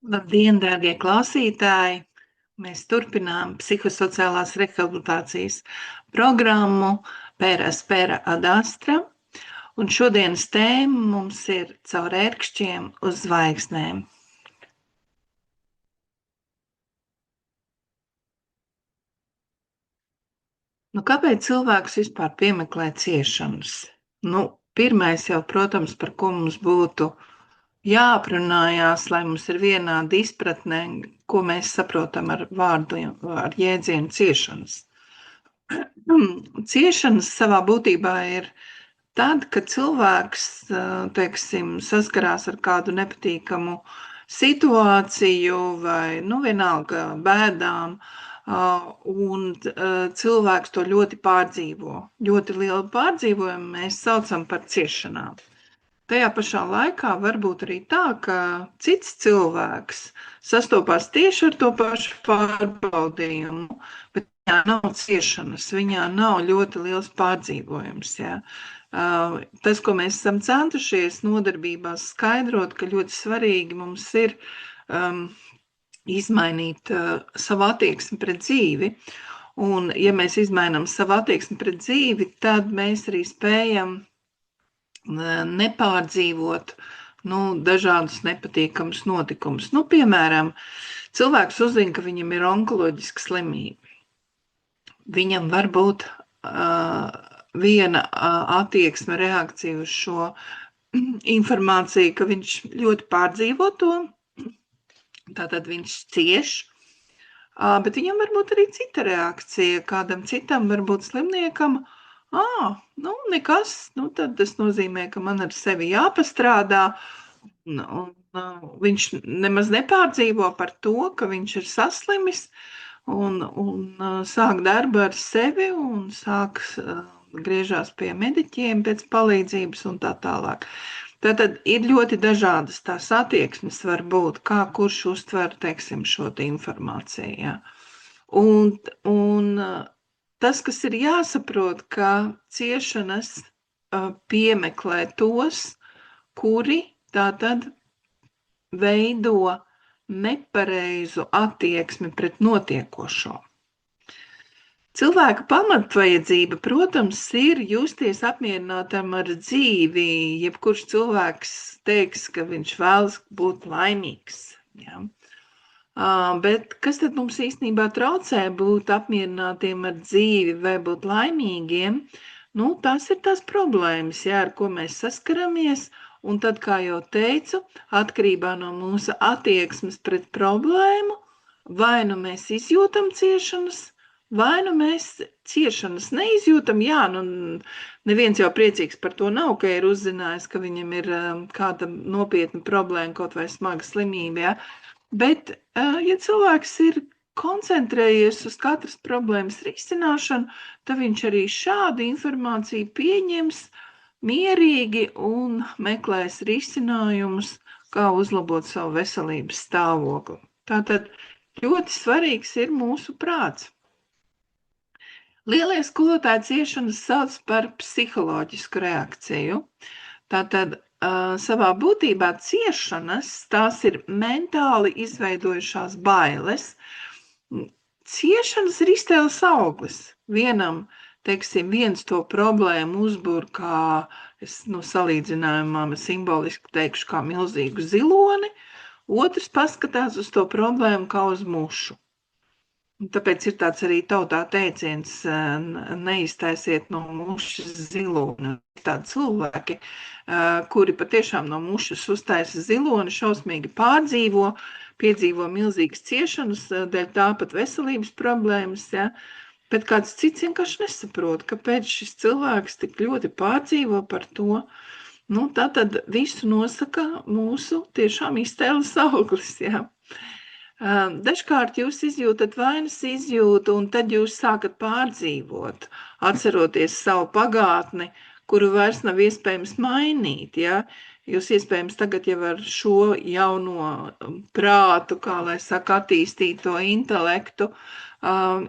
Labdien, dārgie klausītāji! Mēs turpinām psihosociālās rehabilitācijas programmu Pēra Spēra ad Astra, un šodienas tēma mums ir caur ērkšķiem uz zvaigznēm. Kāpēc cilvēks vispār piemeklē ciešanas? Pirmais jau, protams, par ko mums būtu jāaprunājās, lai mums ir vienāda izpratne, ko mēs saprotam ar vārdu, ar jēdzienu ciešanas. Ciešanas savā būtībā ir tad, kad cilvēks, teiksim, saskarās ar kādu nepatīkamu situāciju vai, vienalga, bēdām, un cilvēks to ļoti pārdzīvo. Ļoti lielu pārdzīvojumu mēs saucam par ciešanām. Tajā pašā laikā var būt arī tā, ka cits cilvēks sastopās tieši ar to pašu pārbaudījumu, bet viņā nav ciešanas, viņā nav ļoti liels pārdzīvojums. Ja? Tas, ko mēs esam centušies nodarbībās skaidrot, ka ļoti svarīgi mums ir izmainīt savu attieksmi pret dzīvi. Un, ja mēs izmainām savu attieksmi pret dzīvi, tad mēs arī spējam nepārdzīvot dažādus nepatīkamus notikumus. Piemēram, cilvēks uzzina, ka viņam ir onkoloģiska slimība. Viņam var būt viena attieksme, reakcija uz šo informāciju, ka viņš ļoti pārdzīvo to, tātad viņš cieš, bet viņam var būt arī cita reakcija, kādam citam, varbūt slimniekam, nekas, tad tas nozīmē, ka man ar sevi jāpastrādā, un viņš nemaz nepārdzīvo par to, ka viņš ir saslimis, un sāk darbu ar sevi, un sāk griežās pie mediķiem pēc palīdzības un tā tālāk. Tātad ir ļoti dažādas tās attieksmes var būt, kā kurš uztver, teiksim, šo informāciju. Ja. Un tas, kas ir jāsaprot, ka ciešanas piemeklē tos, kuri tātad veido nepareizu attieksmi pret notiekošo. Cilvēka pamatvajadzība, protams, ir justies apmierinātam ar dzīvi. Jebkurš cilvēks teiks, ka viņš vēlas būt laimīgs. Ja? Bet kas tad mums īstenībā traucē būt apmierinātiem ar dzīvi vai būt laimīgiem? Tas ir tās problēmas, ja, ar ko mēs saskaramies. Un tad, kā jau teicu, atkarībā no mūsu attieksmes pret problēmu, vai mēs izjūtam ciešanas, vai mēs ciešanas neizjūtam. Jā, neviens jau priecīgs par to nav, ka ir uzzinājis, ka viņam ir kāda nopietna problēma, kaut vai smaga slimība. Ja? Bet, ja cilvēks ir koncentrējies uz katras problēmas risināšanu, tad viņš arī šādu informāciju pieņems mierīgi un meklēs risinājumus, kā uzlabot savu veselības stāvokli. Tātad ļoti svarīgs ir mūsu prāts. Lielie skolotāji ciešanas sauc par psiholoģisku reakciju. Tātad savā būtībā ciešanas, tās ir mentāli izveidojušās bailes. Ciešanas ir iztēles auglis. Vienam, teiksim, viens to problēmu uzbur kā, es salīdzinājumā simboliski teikšu, kā milzīgu ziloni, otrs paskatās uz to problēmu kā uz mušu. Tāpēc ir tāds arī tautā teiciens, neiztaisiet no mušas ziloni. Tādi cilvēki, kuri patiešām no mušas uztaisa ziloni, šausmīgi pārdzīvo, piedzīvo milzīgas ciešanas, dēļ tāpat veselības problēmas, ja? Bet kāds cits vienkārši nesaprot, kāpēc šis cilvēks tik ļoti pārdzīvo par to. Tātad visu nosaka mūsu tiešām iztēles auglis, ja? Dažkārt jūs izjūtat vainas izjūtu, un tad jūs sākat pārdzīvot, atceroties savu pagātni, kuru vairs nav iespējams mainīt. Ja? Jūs iespējams tagad jau ar šo jauno prātu, kā lai saka, attīstīto intelektu,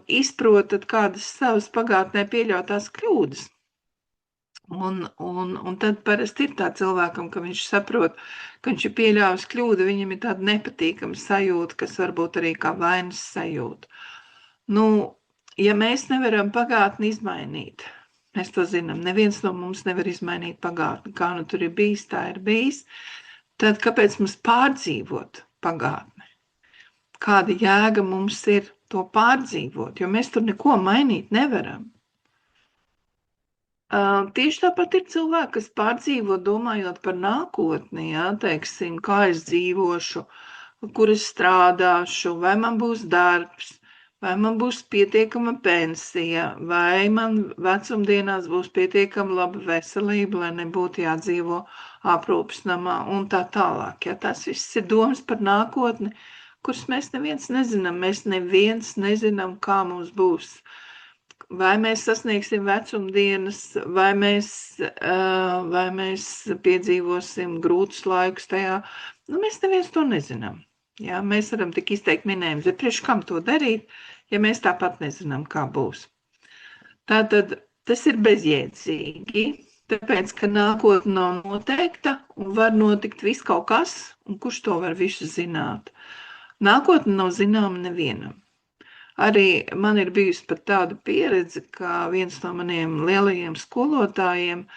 izprotat kādas savas pagātnē pieļautās kļūdas. Un tad parasti ir tā cilvēkam, ka viņš saprot, ka viņš ir pieļāvis kļūdu, viņam ir tāda nepatīkama sajūta, kas varbūt arī kā vainas sajūta. Nu, ja mēs nevaram pagātni izmainīt, mēs to zinām, neviens no mums nevar izmainīt pagātni, kā nu tur ir bijis, tā ir bijis, tad kāpēc mums pārdzīvot pagātni? Kāda jēga mums ir to pārdzīvot, jo mēs tur neko mainīt nevaram. Tieši tāpat ir cilvēki, kas pārdzīvo domājot par nākotni, ja, teiksim, kā es dzīvošu, kur es strādāšu, vai man būs darbs, vai man būs pietiekama pensija, vai man vecumdienās būs pietiekama laba veselība, lai nebūtu jādzīvo aprūpes namā un tā tālāk. Ja. Tas viss ir domas par nākotni, kuras mēs neviens nezinām. Mēs neviens nezinām, kā mums būs. Vai mēs sasniegsim vecumdienas, vai mēs piedzīvosim grūtus laikus tajā. Nu, mēs neviens to nezinām. Ja? Mēs varam tik izteikt minējumus, bet priekš kam to darīt, ja mēs tāpat nezinām, kā būs. Tātad tas ir bezjēdzīgi, tāpēc, ka nākotne nav noteikta un var notikt viss kaut kas, un kurš to var visu zināt. Nākotne nav zināma nevienam. Arī man ir bijusi pat tāda pieredze, ka viens no maniem lielajiem skolotājiem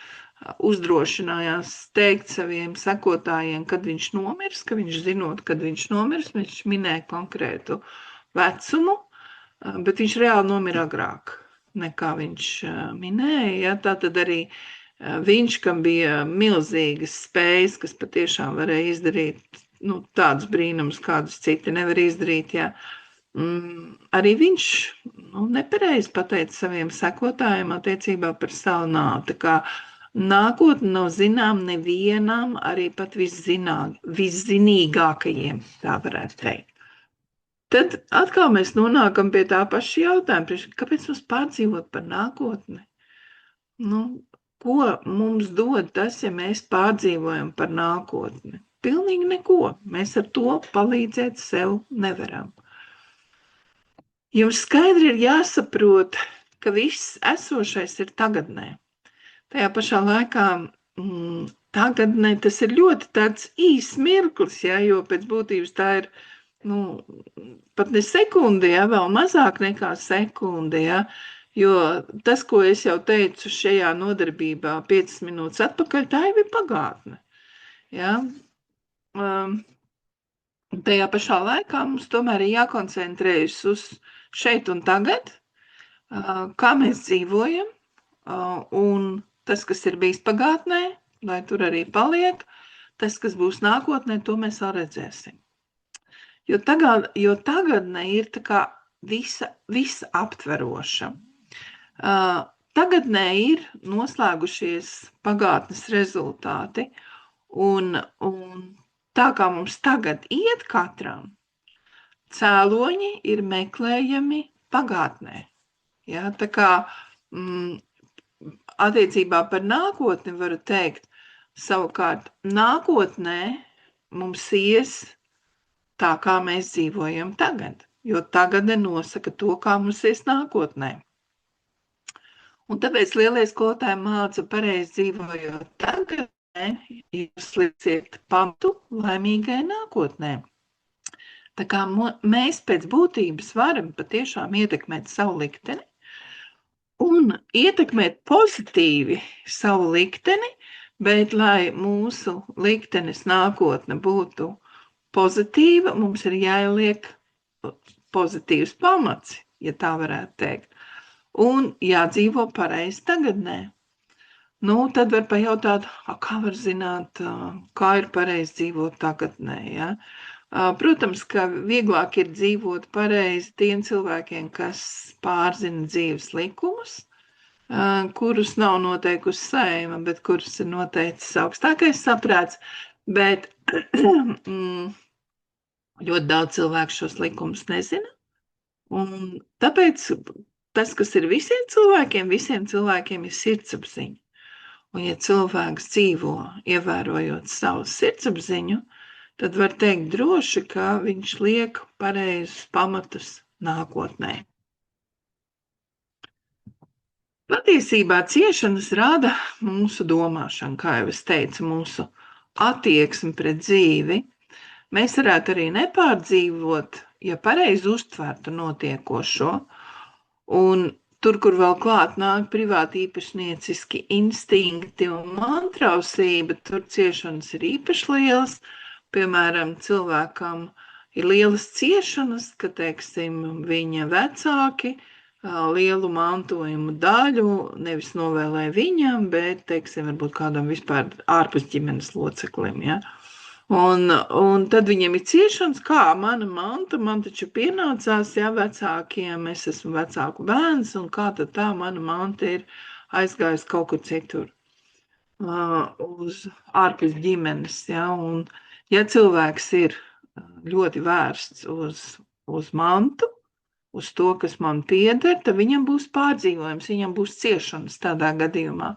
uzdrošinājās teikt saviem sekotājiem, kad viņš nomirs, ka viņš zinot, kad viņš nomirs, viņš minēja konkrētu vecumu, bet viņš reāli nomira agrāk, nekā viņš minēja. Ja? Tātad arī viņš, kam bija milzīgas spējas, kas patiešām varēja izdarīt tādus brīnumus, kādus citi nevar izdarīt, ja? Arī viņš nepareizi pateica saviem sekotājiem attiecībā par savu nāvi. Tā kā nākotne nav zinām nevienam, arī pat viszinīgākajiem, tā varētu teikt. Tad atkal mēs nonākam pie tā paša jautājuma, kāpēc mums pārdzīvot par nākotni? Ko mums dod tas, ja mēs pārdzīvojam par nākotni? Pilnīgi neko. Mēs ar to palīdzēt sev nevaram. Jums skaidri ir jāsaprot, ka viss esošais ir tagadnē. Tajā pašā laikā tagadnē tas ir ļoti tāds īs mirklis, ja, jo pēc būtības tā ir pat ne sekundi, ja, vēl mazāk nekā sekundi, ja, jo tas, ko es jau teicu šajā nodarbībā 5 minūtes atpakaļ, tā jau ir pagātne. Ja. Tajā pašā laikā mums tomēr ir jākoncentrējas uz šeit un tagad, kā mēs dzīvojam, un tas, kas ir bijis pagātnē, lai tur arī paliek, tas, kas būs nākotnē, to mēs vēl redzēsim. Jo tagadnē ir tā kā visa aptveroša. Tagadnē ir noslēgušies pagātnes rezultāti, un tā kā mums tagad iet katram, cēloņi ir meklējami pagātnē. Ja, tā kā attiecībā par nākotni varu teikt, savukārt nākotnē mums ies tā, kā mēs dzīvojam tagad, jo tagadne nosaka to, kā mums ies nākotnē. Un tāpēc lielie skolotāji māca pareizi dzīvojot tagadnē, jūs lieciet pamatu laimīgai nākotnē. Tā kā mēs pēc būtības varam patiešām ietekmēt savu likteni un ietekmēt pozitīvi savu likteni, bet lai mūsu liktenes nākotne būtu pozitīva, mums ir jāieliek pozitīvs pamats, ja tā varētu teikt, un jādzīvo pareizi tagadnē. Tad var pajautāt, kā var zināt, kā ir pareizi dzīvot tagadnē, ja? Protams, ka vieglāk ir dzīvot pareizi tiem cilvēkiem, kas pārzina dzīves likumus, kurus nav noteikusi Saeima, bet kurus ir noteicis augstākais saprāts, bet ļoti daudz cilvēku šos likumus nezina, un tāpēc tas, kas ir visiem cilvēkiem ir sirdsapziņa. Un ja cilvēks dzīvo, ievērojot savu sirdsapziņu, tad var teikt droši, ka viņš liek pareizus pamatus nākotnē. Patiesībā ciešanas rada mūsu domāšanu, kā jau es teicu, mūsu attieksmi pret dzīvi. Mēs varētu arī nepārdzīvot, ja pareizi uztvertu notiekošo. Un tur, kur vēl klāt nāk privāti īpašnieciski instinkti un mantrausība, tur ciešanas ir īpaši lielas. Piemēram, cilvēkam ir lielas ciešanas, ka, teiksim, viņa vecāki lielu mantojumu daļu nevis novēlē viņam, bet, teiksim, varbūt kādam vispār ārpus ģimenes loceklim, ja. Un tad viņiem ir ciešanas, kā mana manta, man taču pienācās, ja, vecākiem, es esmu vecāku bērns, un kā tad tā mana manta ir aizgājusi kaut kur citur, uz ārpus ģimenes, ja, un ja cilvēks ir ļoti vērsts uz mantu, uz to, kas man pieder, tad viņam būs pārdzīvojums, viņam būs ciešanas tādā gadījumā.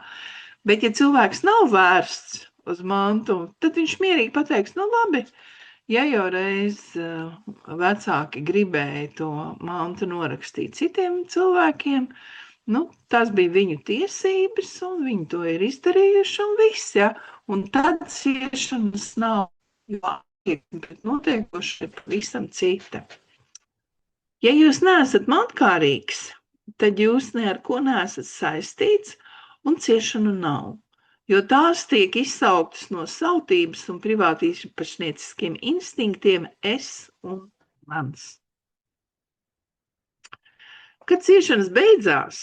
Bet ja cilvēks nav vērsts uz mantu, tad viņš mierīgi pateiks, nu labi, ja jau reiz vecāki gribēja to mantu norakstīt citiem cilvēkiem, nu, tas bija viņu tiesības, un viņi to ir izdarījuši, un viss, ja. Un tad ciešanas nav, jo attieksme pret notiekošo ir pavisam cita. Ja jūs neesat mantkārīgs, tad jūs ne ar ko neesat saistīts un ciešanu nav, jo tās tiek izsauktas no sautības un privātīpašnieciskiem instinktiem es un mans. Kad ciešanas beidzās,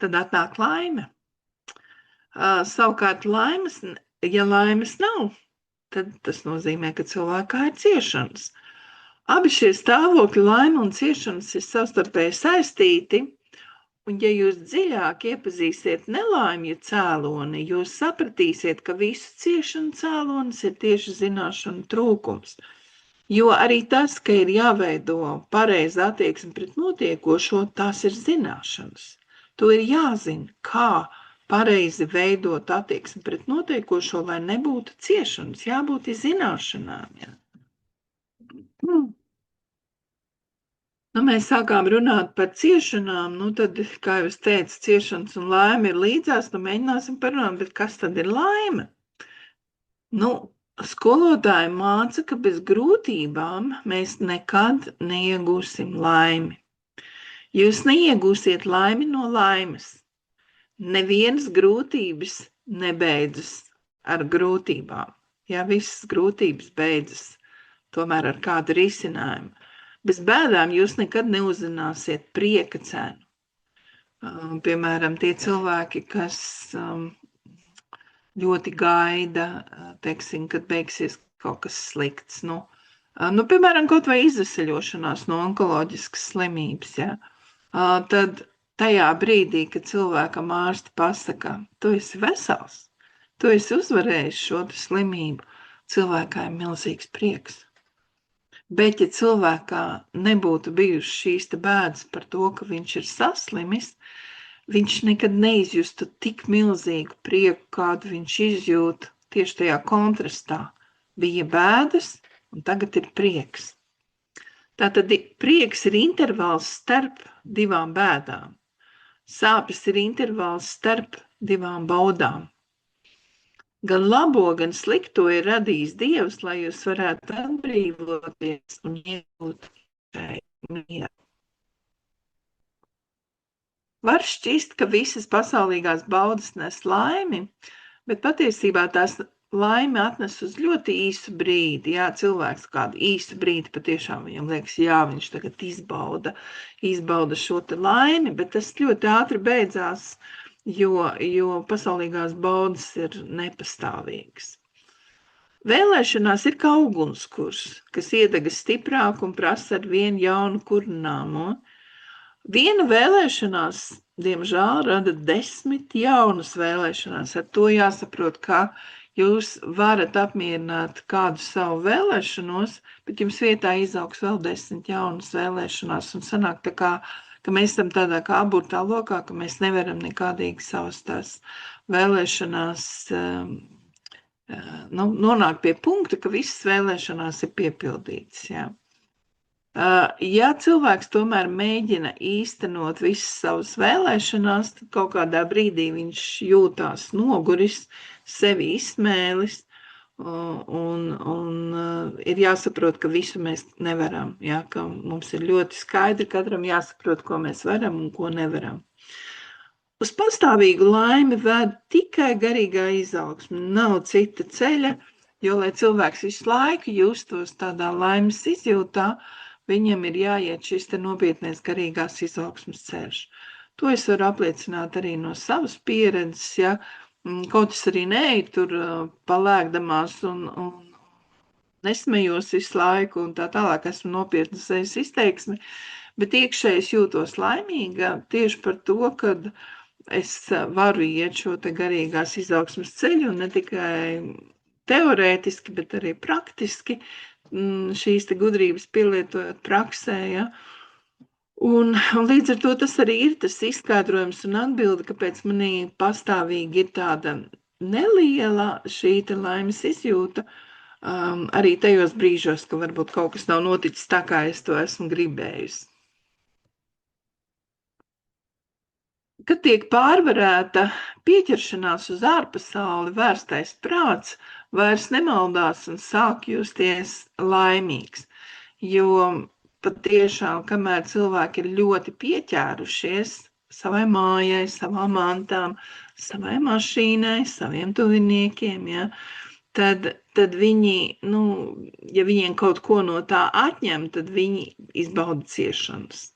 tad atnāk laime. Savukārt ja laimes nav, tad tas nozīmē, ka cilvēkā ir ciešanas. Abi šie stāvokļi, laime un ciešanas, ir savstarpēji saistīti, un ja jūs dziļāk iepazīsiet nelaimju cēloni, jūs sapratīsiet, ka visu ciešanu cēlonis ir tieši zināšanu trūkums. Jo arī tas, ka ir jāveido pareiza attieksme pret notiekošo, tās ir zināšanas. To ir jāzina, kā pareizi veidot attieksmi pret notiekošo, lai nebūtu ciešanas, jābūt zināšanām. Ja. Nu, mēs sākām runāt par ciešanām, nu tad, kā jau es teicu, ciešanas un laime ir līdzās, nu mēģināsim parunāt, bet kas tad ir laime? Nu, skolotāji māca, ka bez grūtībām mēs nekad neiegūsim laimi. Jūs neiegūsiet laimi no laimes. Nevienas grūtības nebeidzas ar grūtībām. Ja visas grūtības beidzas tomēr ar kādu risinājumu. Bez bēdām jūs nekad neuzzināsiet prieka cenu. Piemēram, tie cilvēki, kas ļoti gaida, teiksim, kad beigsies kaut kas slikts. Nu, piemēram, kaut vai izveseļošanās no onkoloģiskas slimības, ja? Tad tajā brīdī, kad cilvēkam ārsti pasaka, tu esi vesels, tu esi uzvarējis šo slimību, cilvēkā ir milzīgs prieks. Bet, ja cilvēkā nebūtu bijušas šīs bēdas par to, ka viņš ir saslimis, viņš nekad neizjustu tik milzīgu prieku, kādu viņš izjūt tieši tajā kontrastā. Bija bēdas, un tagad ir prieks. Tātad prieks ir intervāls starp divām bēdām. Sāpes ir intervāls starp divām baudām. Gan labo, gan slikto ir radījis Dievs, lai jūs varētu atbrīvoties un iegūt šai mieru. Var šķist, ka visas pasaulīgās baudas nes laimi, bet patiesībā tās laimi atnes uz ļoti īsu brīdi. Jā, cilvēks kādu īsu brīdi patiešām viņam liekas, jā, viņš tagad izbauda šo laimi, bet tas ļoti ātri beidzās, jo pasaulīgās baudas ir nepastāvīgas. Vēlēšanās ir kā ugunskurs, kas iedegas stiprāk un prasa ar vienu jaunu kurināmo. Viena vēlēšanās, diemžēl, rada 10 jaunas vēlēšanās. Ar to jāsaprot, ka jūs varat apmierināt kādu savu vēlēšanos, bet jums vietā izaugs vēl 10 jaunas vēlēšanās un sanāk tā kā, ka mēs esam tādā kā aburtā lokā, ka mēs nevaram nekādīgi savas tās vēlēšanās nonākt pie punkta, ka visas vēlēšanās ir piepildītas. Jā. Ja cilvēks tomēr mēģina īstenot visas savas vēlēšanās, tad kaut kādā brīdī viņš jūtās noguris, sevi izsmēlis, un ir jāsaprot, ka visu mēs nevaram, ja, ka mums ir ļoti skaidri katram jāsaprot, ko mēs varam un ko nevaram. Uz pastāvīgu laimi ved tikai garīgā izaugsme, nav cita ceļa, jo, lai cilvēks visu laiku justos tādā laimes izjūtā, viņam ir jāiet šis te nopietnais garīgās izaugsmes ceļš. To es varu apliecināt arī no savas pieredzes, ja, kaut es arī neeju tur palēkdamās un nesmejos visu laiku un tā tālāk esmu nopietna sejas izteiksme, bet iekšēji es jūtos laimīga tieši par to, kad es varu iet šo te garīgās izaugsmes ceļu un ne tikai teorētiski, bet arī praktiski šīs te gudrības pielietojot praksē, ja. Un līdz ar to tas arī ir tas izskaidrojums un atbilde, kāpēc manī pastāvīgi ir tāda neliela šī te laimes izjūta, arī tajos brīžos, ka varbūt kaut kas nav noticis tā, kā es to esmu gribējusi. Kad tiek pārvarēta pieķeršanās uz ārpasauli, vērstais prāts vairs nemaldās un sāk justies laimīgs, jo patiešām, kamēr cilvēki ir ļoti pieķērušies savai mājai, savām mantām, savai mašīnai, saviem tuviniekiem, ja, tad viņi, ja viņiem kaut ko no tā atņem, tad viņi izbauda ciešanas.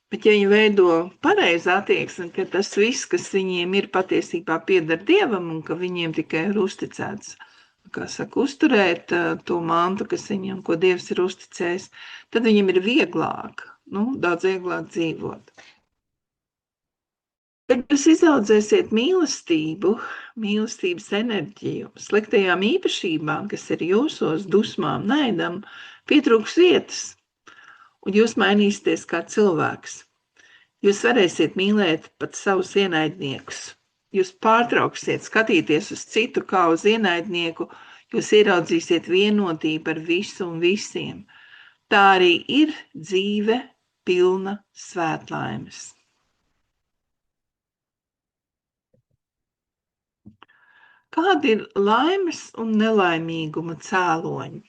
Bet ja viņi veido pareizi attieksmi, ka tas viss, kas viņiem ir patiesībā pieder Dievam un ka viņiem tikai ir uzticēts, kā saka, uzturēt to mantu, kas viņam, ko Dievs ir uzticējis, tad viņiem ir vieglāk, daudz vieglāk dzīvot. Kad jūs izaudzēsiet mīlestību, mīlestības enerģiju, sliktajām īpašībām, kas ir jūsos, dusmām, naidam, pietrūks vietas, un jūs mainīsieties kā cilvēks. Jūs varēsiet mīlēt pat savus ienaidniekus. Jūs pārtrauksiet skatīties uz citu kā uz ienaidnieku, jūs ieraudzīsiet vienotību ar visu un visiem. Tā arī ir dzīve pilna svētlaimes. Kādi ir laimes un nelaimīguma cēloņi?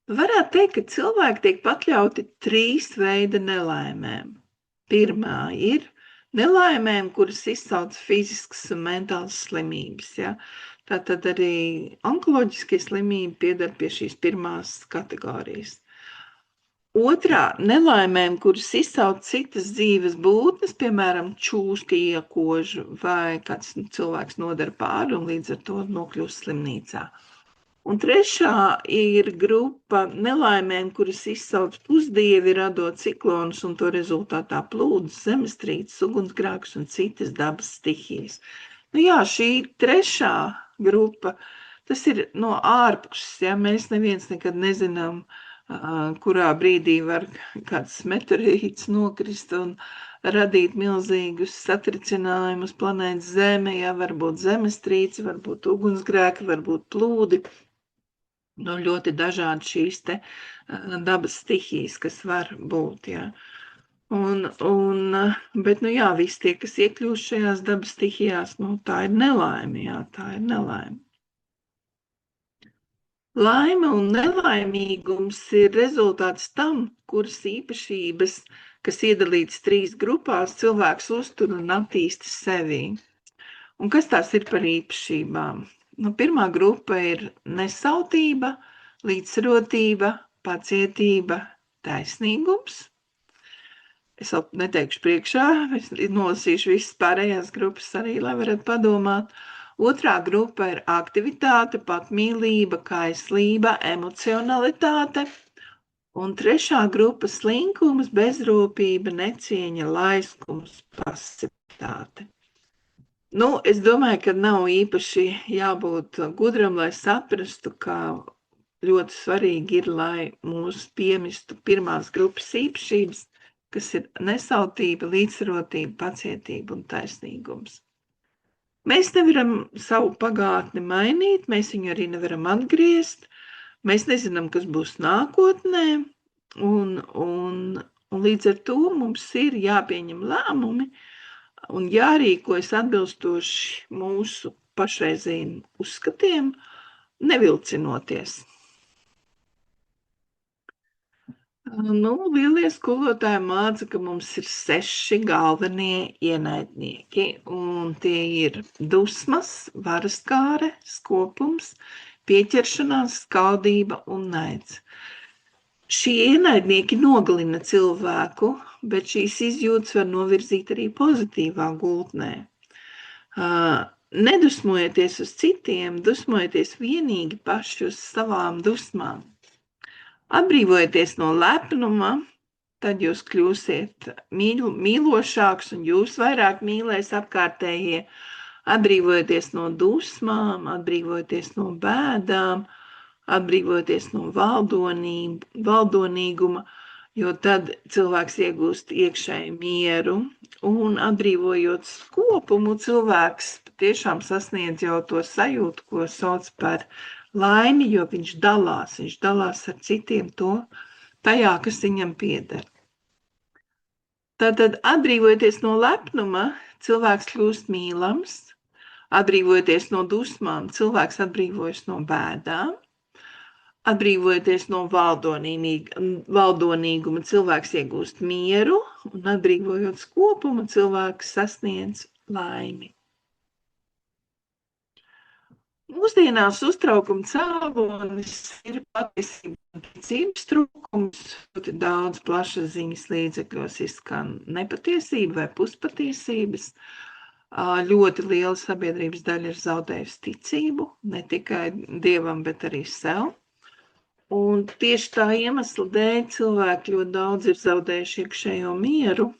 Varētu teikt, ka cilvēki tiek pakļauti 3 veida nelaimēm. Pirmā ir nelaimēm, kuras izsauc fiziskas un mentālas slimības. Ja? Tātad arī onkoloģiskie slimība pieder pie šīs pirmās kategorijas. Otrā nelaimēm, kuras izsauc citas dzīves būtnes, piemēram, čūska iekožu vai kāds cilvēks nodara pāri un līdz ar to nokļūst slimnīcā. Un trešā ir grupa nelaimēm, kuras izsauc pusdievi, radot ciklonus un to rezultātā plūdes, zemestrīces, ugunsgrēkus un citas dabas stihijas. Jā, šī trešā grupa, tas ir no ārpuses, ja mēs neviens nekad nezinām, kurā brīdī var kāds meteorīts nokrist un radīt milzīgus satricinājumus planētas Zeme, ja varbūt zemestrīce, varbūt ugunsgrēki, varbūt plūdi. Ļoti dažādi šīs te dabas stihijas, kas var būt, jā. Bet, jā, visi tie, kas iekļūst šajās dabas stihijās, tā ir nelaime, jā, tā ir nelaime. Laime un nelaimīgums ir rezultāts tam, kuras īpašības, kas iedalītas 3 grupās, cilvēks uztur un attīsta sevī. Un kas tās ir par īpašībām? Pirmā grupa ir nesautība, līdzsvarotība, pacietība, taisnīgums. Es vēl neteikšu priekšā, es nolasīšu visas pārējās grupas arī, lai varat padomāt. Otrā grupa ir aktivitāte, patmīlība, kaislība, emocionalitāte. Un trešā grupa slinkums, bezrūpība, necieņa, laiskums, pasivitāte. Es domāju, ka nav īpaši jābūt gudram, lai saprastu, ka ļoti svarīgi ir, lai mūs piemistu pirmās grupas īpašības, kas ir nesautība, līdzsvarotība, pacietība un taisnīgums. Mēs nevaram savu pagātni mainīt, mēs viņu arī nevaram atgriezt, mēs nezinām, kas būs nākotnē, Un līdz ar to mums ir jāpieņem lēmumi un jārīkojas atbilstoši mūsu pašreizējiem uzskatiem, nevilcinoties. Lielie skolotāji māca, ka mums ir 6 galvenie ienaidnieki, un tie ir dusmas, varaskāre, skopums, pieķeršanās, skaldība un naids. Šie ienaidnieki nogalina cilvēku, bet šīs izjūtas var novirzīt arī pozitīvā gultnē. Nedusmojieties uz citiem, dusmojieties vienīgi paši uz savām dusmām. Atbrīvojieties no lepnuma, tad jūs kļūsiet mīlošāks un jūs vairāk mīlēs apkārtējie. Atbrīvojieties no dusmām, atbrīvojieties no bēdām, atbrīvojieties no valdonīguma, jo tad cilvēks iegūst iekšēju mieru, un atbrīvojot skopumu, cilvēks tiešām sasniedz jau to sajūtu, ko sauc par laimi, jo viņš dalās ar citiem tajā, kas viņam pieder. Tātad, atbrīvojoties no lepnuma, cilvēks kļūst mīlams, atbrīvojoties no dusmām, cilvēks atbrīvojas no bēdām, atbrīvojoties no valdonīguma, cilvēks iegūst mieru, un atbrīvojot skopumu, cilvēks sasniedz laimi. Mūsdienās uztraukuma cēlonis ir patiesībā ticības trūkums. Ļoti daudz plašsaziņas līdzekļos izskan nepatiesība vai puspatiesības. Ļoti liela sabiedrības daļa ir zaudējusi ticību, ne tikai Dievam, bet arī sev. Un tieši tā iemesla dēļ cilvēki ļoti daudz ir zaudējuši iekšējo mieru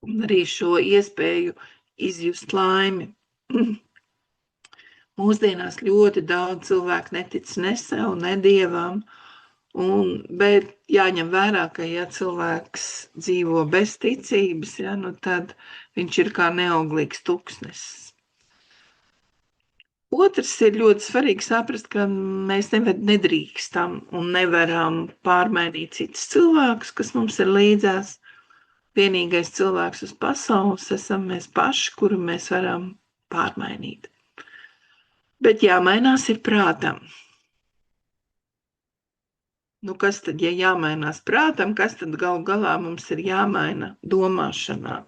un arī šo iespēju izjust laimi. Mūsdienās ļoti daudz cilvēku netic ne sev, ne Dievam, bet jāņem vērā, ka ja cilvēks dzīvo bez ticības, tad viņš ir kā neauglīgs tuksnesis. Otrs ir ļoti svarīgi saprast, ka mēs nedrīkstam un nevaram pārmainīt citus cilvēkus, kas mums ir līdzās. Vienīgais cilvēks uz pasaules esam mēs paši, kuru mēs varam pārmainīt. Bet jāmainās ir prātam. Kas tad, ja jāmainās prātam, kas tad galu galā mums ir jāmaina domāšanā?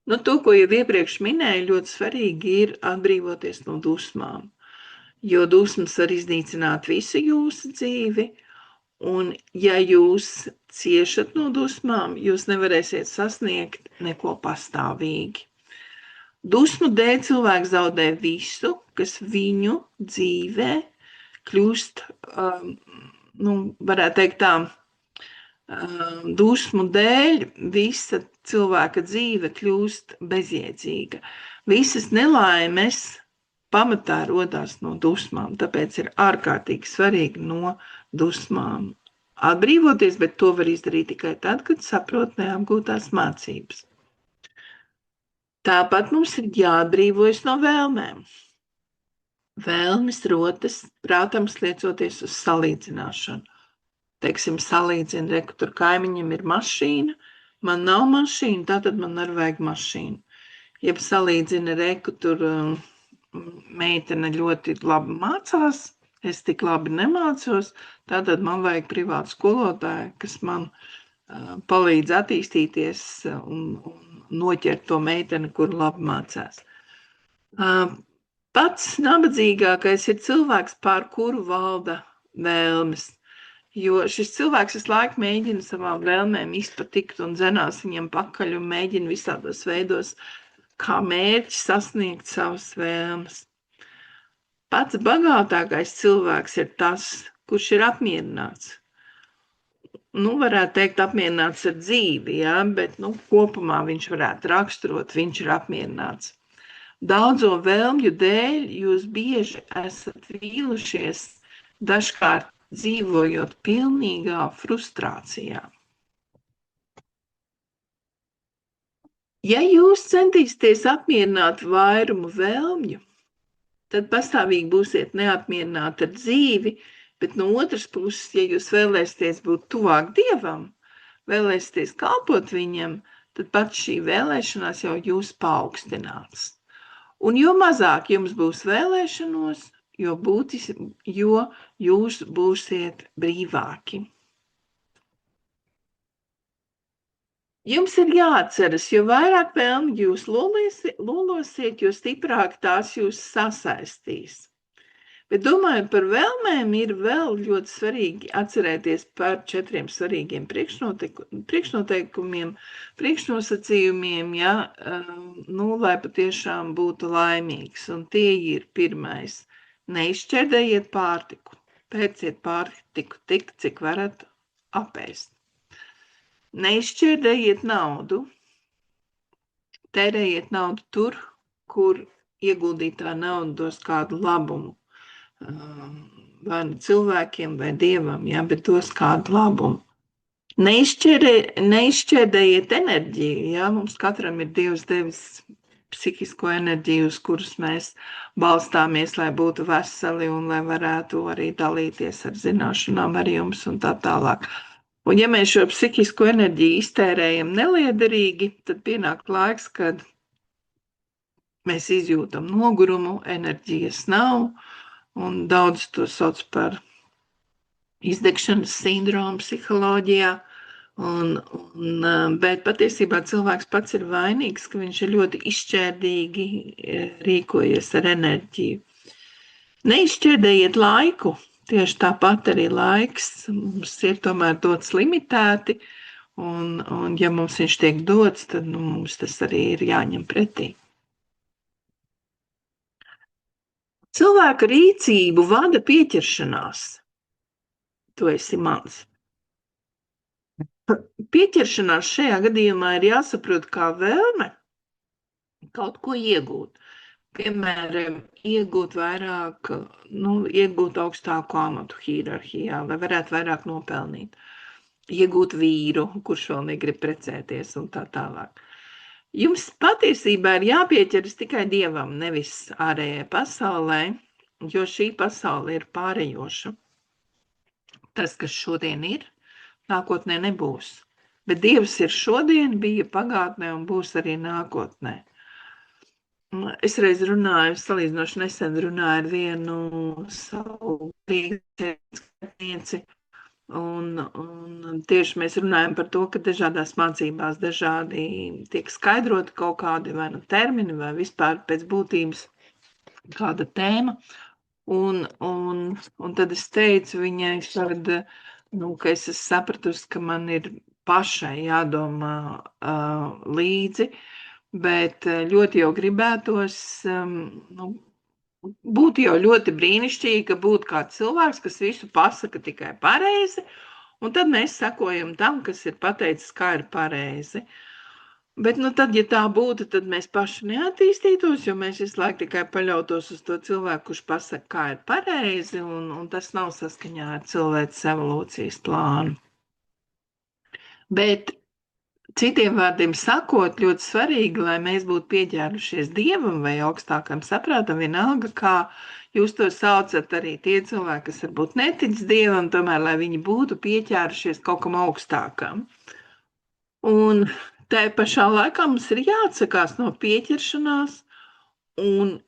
To, ko jau iepriekš minēju, ļoti svarīgi ir atbrīvoties no dusmām, jo dusmas var iznīcināt visu jūsu dzīvi, un ja jūs ciešat no dusmām, jūs nevarēsiet sasniegt neko pastāvīgi. Dusmu dēļ cilvēks zaudē visu, kas viņu dzīvē kļūst, varētu teikt tā, dusmu dēļ visa cilvēka dzīve kļūst bezjēdzīga. Visas nelaimes pamatā rodās no dusmām, tāpēc ir ārkārtīgi svarīgi no dusmām atbrīvoties, bet to var izdarīt tikai tad, kad saprot neapgūtās mācības. Tāpat mums ir jāatbrīvojas no vēlmēm. Vēlmes rotas, prātams, liecoties uz salīdzināšanu. Teiksim, salīdzina, tur kaimiņam ir mašīna, man nav mašīna, tātad man arī vajag mašīnu. Jeb salīdzina, tur meitene ļoti labi mācās, es tik labi nemācos, tātad man vajag privātu skolotāju, kas man palīdz attīstīties un noķert to meiteni, kur labi mācās. Pats nabadzīgākais ir cilvēks, pār kuru valda vēlmes, jo šis cilvēks visu laiku mēģina savām vēlmēm izpatikt un dzenās viņam pakaļ un mēģina visādos veidos kā mērķi sasniegt savas vēlmes. Pats bagātākais cilvēks ir tas, kurš ir apmierināts. Varētu teikt apmierināts ar dzīvi, bet kopumā viņš varētu raksturot, viņš ir apmierināts. Daudzo vēlmju dēļ jūs bieži esat vīlušies, dažkārt dzīvojot pilnīgā frustrācijā. Ja jūs centīsieties apmierināt vairumu vēlmju, tad pastāvīgi būsiet neapmierināti ar dzīvi, Bet no otras puses, ja jūs vēlēsieties būt tuvāk Dievam, vēlēsieties kalpot viņam, tad pat šī vēlēšanās jau jūs paaugstinās. Un jo mazāk jums būs vēlēšanos, jo jūs būsiet brīvāki. Jums ir jāatceras, jo vairāk vēlmi jūs lolosiet, jo stiprāk tās jūs sasaistīs. Bet domājot par vēlmēm, ir vēl ļoti svarīgi atcerēties par 4 svarīgiem priekšnoteikumiem, priekšnosacījumiem, ja, lai patiešām būtu laimīgs. Un tie ir: pirmais, neizšķērdējiet pārtiku, pērciet pārtiku tik, cik varat apēst. Neizšķērdējiet naudu, tērējiet naudu tur, kur ieguldītā nauda dos kādu labumu. Vai cilvēkiem vai Dievam, ja, bet dos kādu labumu. Neizšķērdējiet enerģiju, ja, mums katram ir Dievs devis psihisko enerģiju, uz kuras mēs balstāmies, lai būtu veseli un lai varētu arī dalīties ar zināšanām ar jums un tā tālāk. Un ja mēs šo psihisko enerģiju iztērējam neliederīgi, tad pienāk laiks, kad mēs izjūtam nogurumu, enerģijas nav, un daudz to sauc par izdegšanas sindromu psiholoģijā, bet patiesībā cilvēks pats ir vainīgs, ka viņš ir ļoti izšķērdīgi rīkojies ar enerģiju. Neizšķērdējiet laiku. Tieši tāpat arī laiks mums ir tomēr dots limitēti, un ja mums viņš tiek dots, tad mums tas arī ir jāņem pretī. Cilvēka rīcību vada pieķeršanās. Tu esi mans. Pieķeršanās šajā gadījumā ir jāsaprot kā vēlme kaut ko iegūt. Piemēram, iegūt augstāku amatu hierarhijā, lai varētu vairāk nopelnīt. Iegūt vīru, kurš vēl negrib precēties un tā tālāk. Jums patiesībā ir jāpieķeras tikai Dievam, nevis ārējai pasaulē, jo šī pasaule ir pārējoša. Tas, kas šodien ir, nākotnē nebūs. Bet Dievs ir šodien, bija pagātnē un būs arī nākotnē. Es reiz salīdzinoši nesen runāju ar vienu savu priekšnieci, un tieši mēs runājam par to, ka dažādās mācībās dažādi tiek skaidroti kaut kādi vai nu termini vai vispār pēc būtības kāda tēma. Un tad es teicu viņai, ka es esmu sapratusi, ka man ir pašai jādomā līdzi, bet ļoti jau gribētos, būtu jau ļoti brīnišķīgi, ka būtu kāds cilvēks, kas visu pasaka tikai pareizi, un tad mēs sekojam tam, kas ir pateicis, kā ir pareizi. Bet tad, ja tā būtu, tad mēs paši neattīstītos, jo mēs visu laiku tikai paļautos uz to cilvēku, kurš pasaka, kā ir pareizi, un tas nav saskaņā ar cilvēces evolūcijas plānu. Bet citiem vārdiem sakot, ļoti svarīgi, lai mēs būtu pieķērušies Dievam vai augstākam saprātam, vienalga, kā jūs to saucat, arī tie cilvēki, kas varbūt netic Dievam, tomēr, lai viņi būtu pieķērušies kaut kam augstākam. Un tā pašā laikā mums ir jāatsakās no pieķeršanās un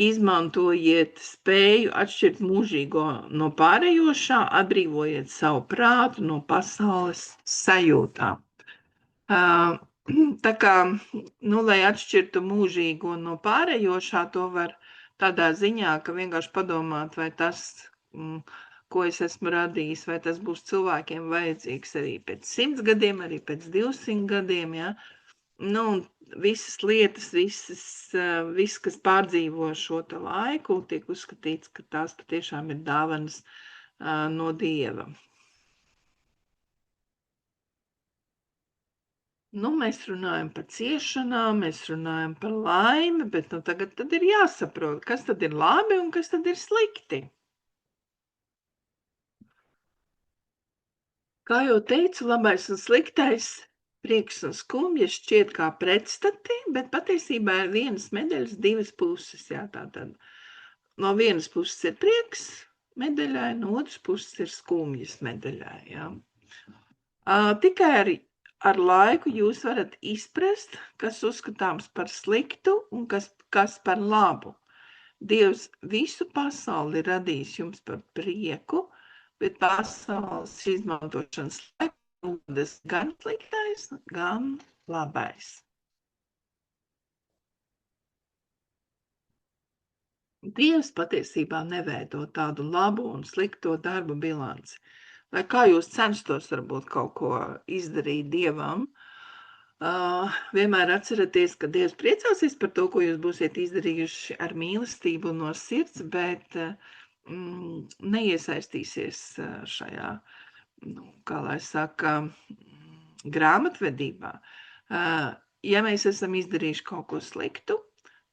izmantojiet spēju atšķirt mūžīgo no pārējošā, atbrīvojiet savu prātu no pasaules sajūtām. Tā kā, lai atšķirtu mūžīgo no pārējošā, to var tādā ziņā, ka vienkārši padomāt, vai tas, ko es esmu radījis, vai tas būs cilvēkiem vajadzīgs arī pēc 100 gadiem, arī pēc 200 gadiem, ja. Visas lietas, viss, kas pārdzīvo šo te laiku, tiek uzskatīts, ka tās patiešām ir dāvanas no Dieva. Mēs runājam par ciešanām, mēs runājam par laimi, bet tagad tad ir jāsaprot, kas tad ir labi un kas tad ir slikti. Kā jau teicu, labais un sliktais, prieks un skumjas šķiet kā pretstati, bet patiesībā ir vienas medaļas divas puses. Jā, tātad no vienas puses ir prieks, medaļai, no otras puses ir skumjas medaļai. Ja? Tikai ar laiku jūs varat izprast, kas uzskatāms par sliktu un kas par labu. Dievs visu pasauli ir radījis jums par prieku, bet pasaules izmantošanas laiku rodas gan sliktais, gan labais. Dievs patiesībā neveido tādu labu un slikto darbu bilanci. Lai kā jūs censtos varbūt kaut ko izdarīt Dievam, vienmēr atcerieties, ka Dievs priecāsies par to, ko jūs būsiet izdarījuši ar mīlestību no sirds, bet neiesaistīsies šajā, kā lai saka, grāmatvedībā. Ja mēs esam izdarījuši kaut ko sliktu,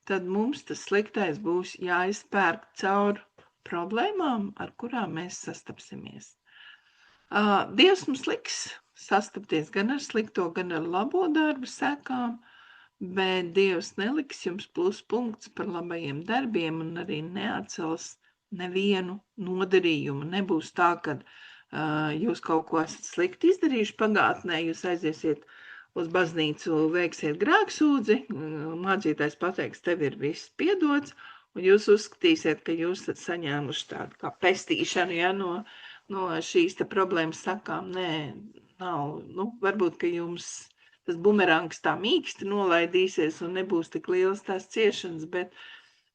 tad mums tas sliktais būs jāizpērk caur problēmām, ar kurām mēs sastapsimies. Dievs mums liks sastapties gan ar slikto, gan ar labo darbu sekām, bet Dievs neliks jums pluspunkts par labajiem darbiem un arī neatcels nevienu nodarījumu. Nebūs tā, ka jūs kaut ko esat slikti izdarījuši pagātnē, jūs aiziesiet uz baznīcu, veiksiet grēksūdzi, mācītājs pateiks, tev ir viss piedots, un jūs uzskatīsiet, ka jūs esat saņēmuši tādu kā pestīšanu, ja, no šīs te problēmas sakām. Nē, nav. Varbūt, ka jums tas bumerangs tā mīksti nolaidīsies un nebūs tik liels tās ciešanas,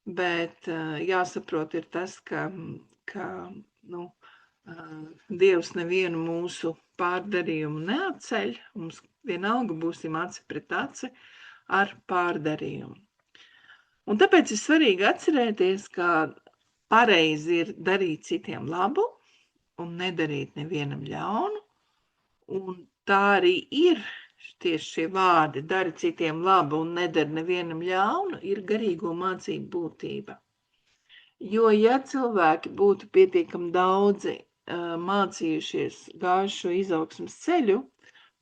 bet jāsaprot ir tas, ka Dievs nevienu mūsu pārdarījumu neatceļ, mums vienalga būsim aci pret aci ar pārdarījumu. Un tāpēc ir svarīgi atcerēties, ka pareizi ir darīt citiem labu un nedarīt nevienam ļaunu, un tā arī ir tieši šie vārdi, dari citiem labu un nedari nevienam ļaunu, ir garīgo mācību būtība. Jo, ja cilvēki būtu pietiekami daudzi mācījušies gājuši šo izaugsmes ceļu,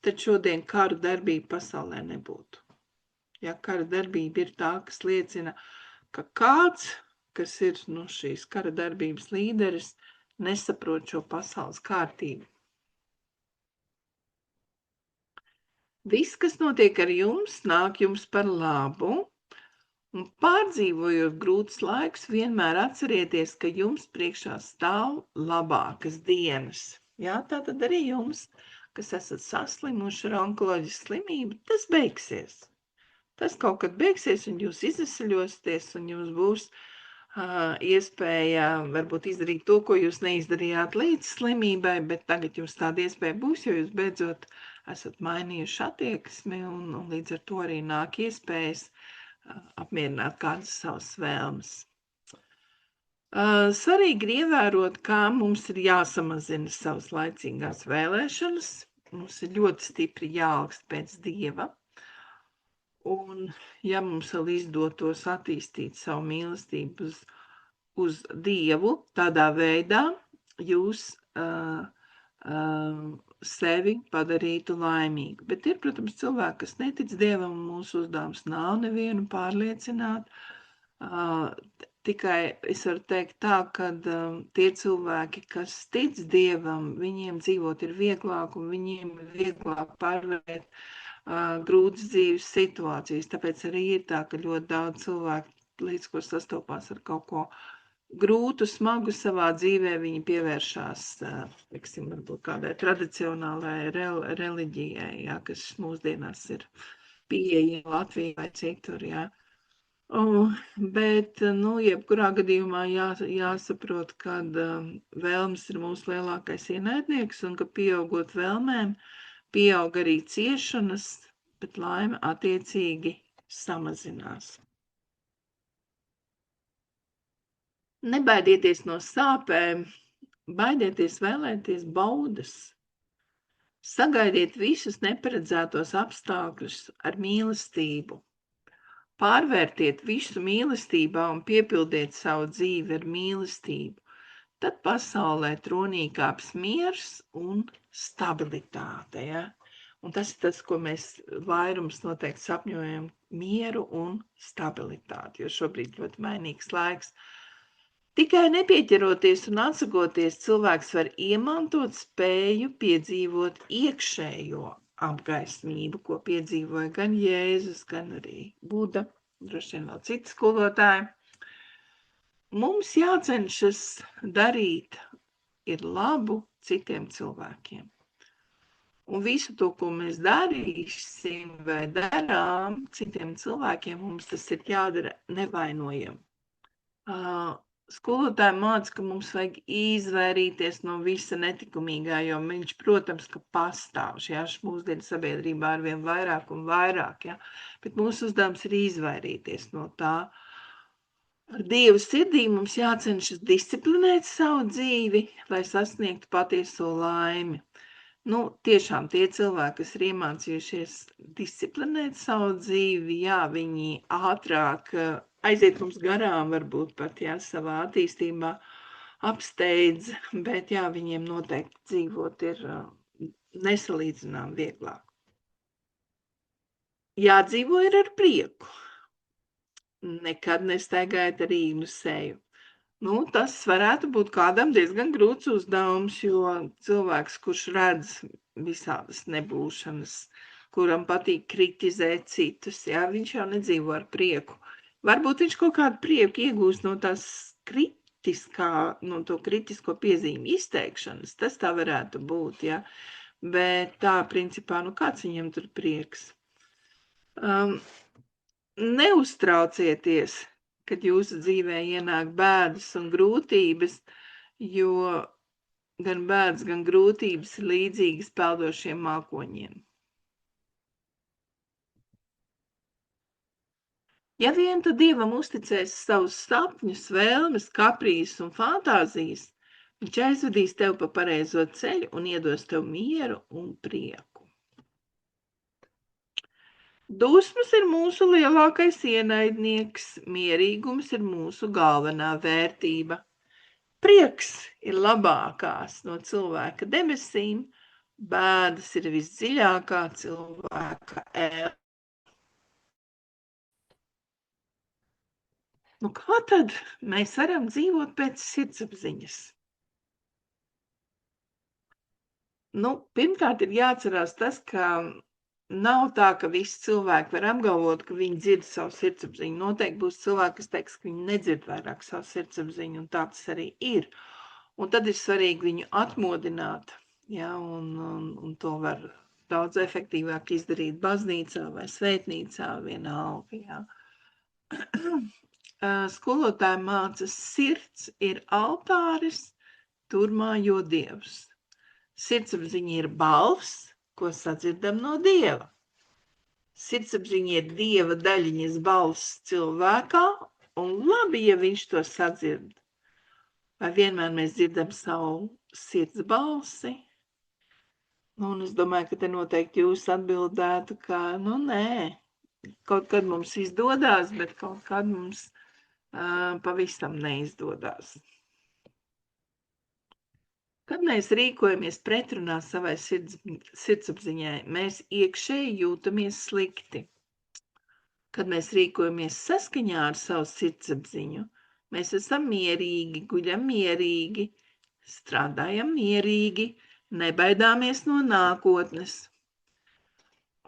tad šodien kara darbība pasaulē nebūtu. Ja kara darbība ir tā, kas liecina, ka kāds, kas ir šīs kara darbības līderis, nesaprot šo pasaules kārtību. Viss, kas notiek ar jums, nāk jums par labu, un pārdzīvojot grūtus laikus, vienmēr atcerieties, ka jums priekšā stāv labākas dienas. Jā, tātad arī jums, kas esat saslimuši ar onkoloģisku slimību, tas beigsies. Tas kaut kad beigsies, un jūs izvesaļosieties, un jums būs iespēja varbūt izdarīt to, ko jūs neizdarījāt līdz slimībai, bet tagad jums tāda iespēja būs, jo jūs beidzot esat mainījuši attieksmi, un līdz ar to arī nāk iespējas apmierināt kādas savas vēlmes. Svarīgi ir ievērot, kā mums ir jāsamazina savas laicīgās vēlēšanas. Mums ir ļoti stipri jāaugst pēc Dieva. Un, ja mums vēl izdotos attīstīt savu mīlestību uz Dievu, tādā veidā jūs sevi padarītu laimīgu. Bet ir, protams, cilvēki, kas netic Dievam, un mūsu uzdevums nav nevienu pārliecināt. Tikai es varu teikt tā, ka tie cilvēki, kas tic Dievam, viņiem dzīvot ir vieglāk, un viņiem ir vieglāk pārvarēt grūtas dzīves situācijas. Tāpēc arī ir tā, ka ļoti daudz cilvēku, līdz ko sastopās ar kaut ko grūtu, smagu savā dzīvē, viņi pievēršās, teiksim, varbūt kādai tradicionālai reliģijai, jā, kas mūsdienās ir pieejama Latvijā vai citur, jā. Bet, jebkurā gadījumā jāsaprot, ka vēlmes ir mūsu lielākais ienaidnieks, un ka pieaugot vēlmēm, pieaug arī ciešanas, bet laime attiecīgi samazinās. Nebaidieties no sāpēm, baidieties vēlēties baudas. Sagaidiet visus neparedzētos apstākļus ar mīlestību. Pārvērtiet visu mīlestībā un piepildiet savu dzīvi ar mīlestību. Tad pasaulē tronī kāps miers un stabilitāte. Ja? Un tas ir tas, ko mēs vairums noteikti sapņojam, mieru un stabilitāti, jo šobrīd ļoti mainīgs laiks. Tikai nepieķeroties un atsakoties, cilvēks var iemantot spēju piedzīvot iekšējo apgaismību, ko piedzīvoja gan Jēzus, gan arī Buda, droši vien vēl citi skolotāji. Mums jācenšas darīt ir labu citiem cilvēkiem. Un visu to, ko mēs darīsim vai darām citiem cilvēkiem, mums tas ir jādara nevainojami. Skolotāji māca, ka mums vajag izvairīties no visa netikumīgā, jo viņš, protams, ka pastāv šajā mūsdienu sabiedrībā arvien vairāk un vairāk, ja? Bet mūsu uzdevums ir izvairīties no tā. Ar Dievu sirdī mums jācenšas disciplinēt savu dzīvi, lai sasniegtu patieso laimi. Tiešām tie cilvēki, kas ir iemācījušies disciplinēt savu dzīvi, jā, viņi ātrāk aiziet mums garām, varbūt pat, jā, savā attīstībā apsteidz, bet, jā, viņiem noteikti dzīvot ir nesalīdzinām vieglāk. Jādzīvo ir ar prieku. Nekad nestaigājiet ar īnu seju. Tas varētu būt kādam diezgan grūts uzdevums, jo cilvēks, kurš redz visādas nebūšanas, kuram patīk kritizēt citus, jā, viņš jau nedzīvo ar prieku. Varbūt viņš kaut kādu prieku iegūst no tās to kritisko piezīmi izteikšanas, tas tā varētu būt, jā. Bet tā, principā, kāds viņam tur prieks? Neuztraucieties, kad jūsu dzīvē ienāk bēdas un grūtības, jo gan bēdas, gan grūtības ir līdzīgas peldošiem mākoņiem. Ja vien tu Dievam uzticēsi savus sapņus, vēlmes, kaprīzes un fantāzijas, viņš aizvedīs tev pa pareizo ceļu un iedos tev mieru un prieku. Dusmas ir mūsu lielākais ienaidnieks, mierīgums ir mūsu galvenā vērtība. Prieks ir labākās no cilvēka debesīm, bēdas ir visdziļākā cilvēka ēla. Kā tad mēs varam dzīvot pēc sirdsapziņas? Pirmkārt ir jāatcerās tas, ka nav tā, ka visi cilvēki var apgalvot, ka viņi dzird savu sirdsapziņu. Noteikti būs cilvēki, kas teiks, ka viņi nedzird vairāk savu sirdsapziņu, un tā tas arī ir. Un tad ir svarīgi viņu atmodināt, ja, un to var daudz efektīvāk izdarīt baznīcā vai svētnīcā, vienalga, ja. Skolotāji māca, sirds ir altāris, tur mājo Dievs. Sirdsapziņa ir balss, ko sadzirdam no Dieva. Sirdsapziņa ir Dieva daļiņas balss cilvēkā, un labi, ja viņš to sadzird. Vai vienmēr mēs dzirdam savu sirds balsi? Un es domāju, ka te noteikti jūs atbildētu, ka, nē, kaut kad mums izdodās, bet kaut kad mums pavisam neizdodas. Kad mēs rīkojamies pretrunā savai sirdsapziņai, mēs iekšēji jūtamies slikti. Kad mēs rīkojamies saskaņā ar savu sirdsapziņu, mēs esam mierīgi, guļam mierīgi, strādājam mierīgi, nebaidāmies no nākotnes.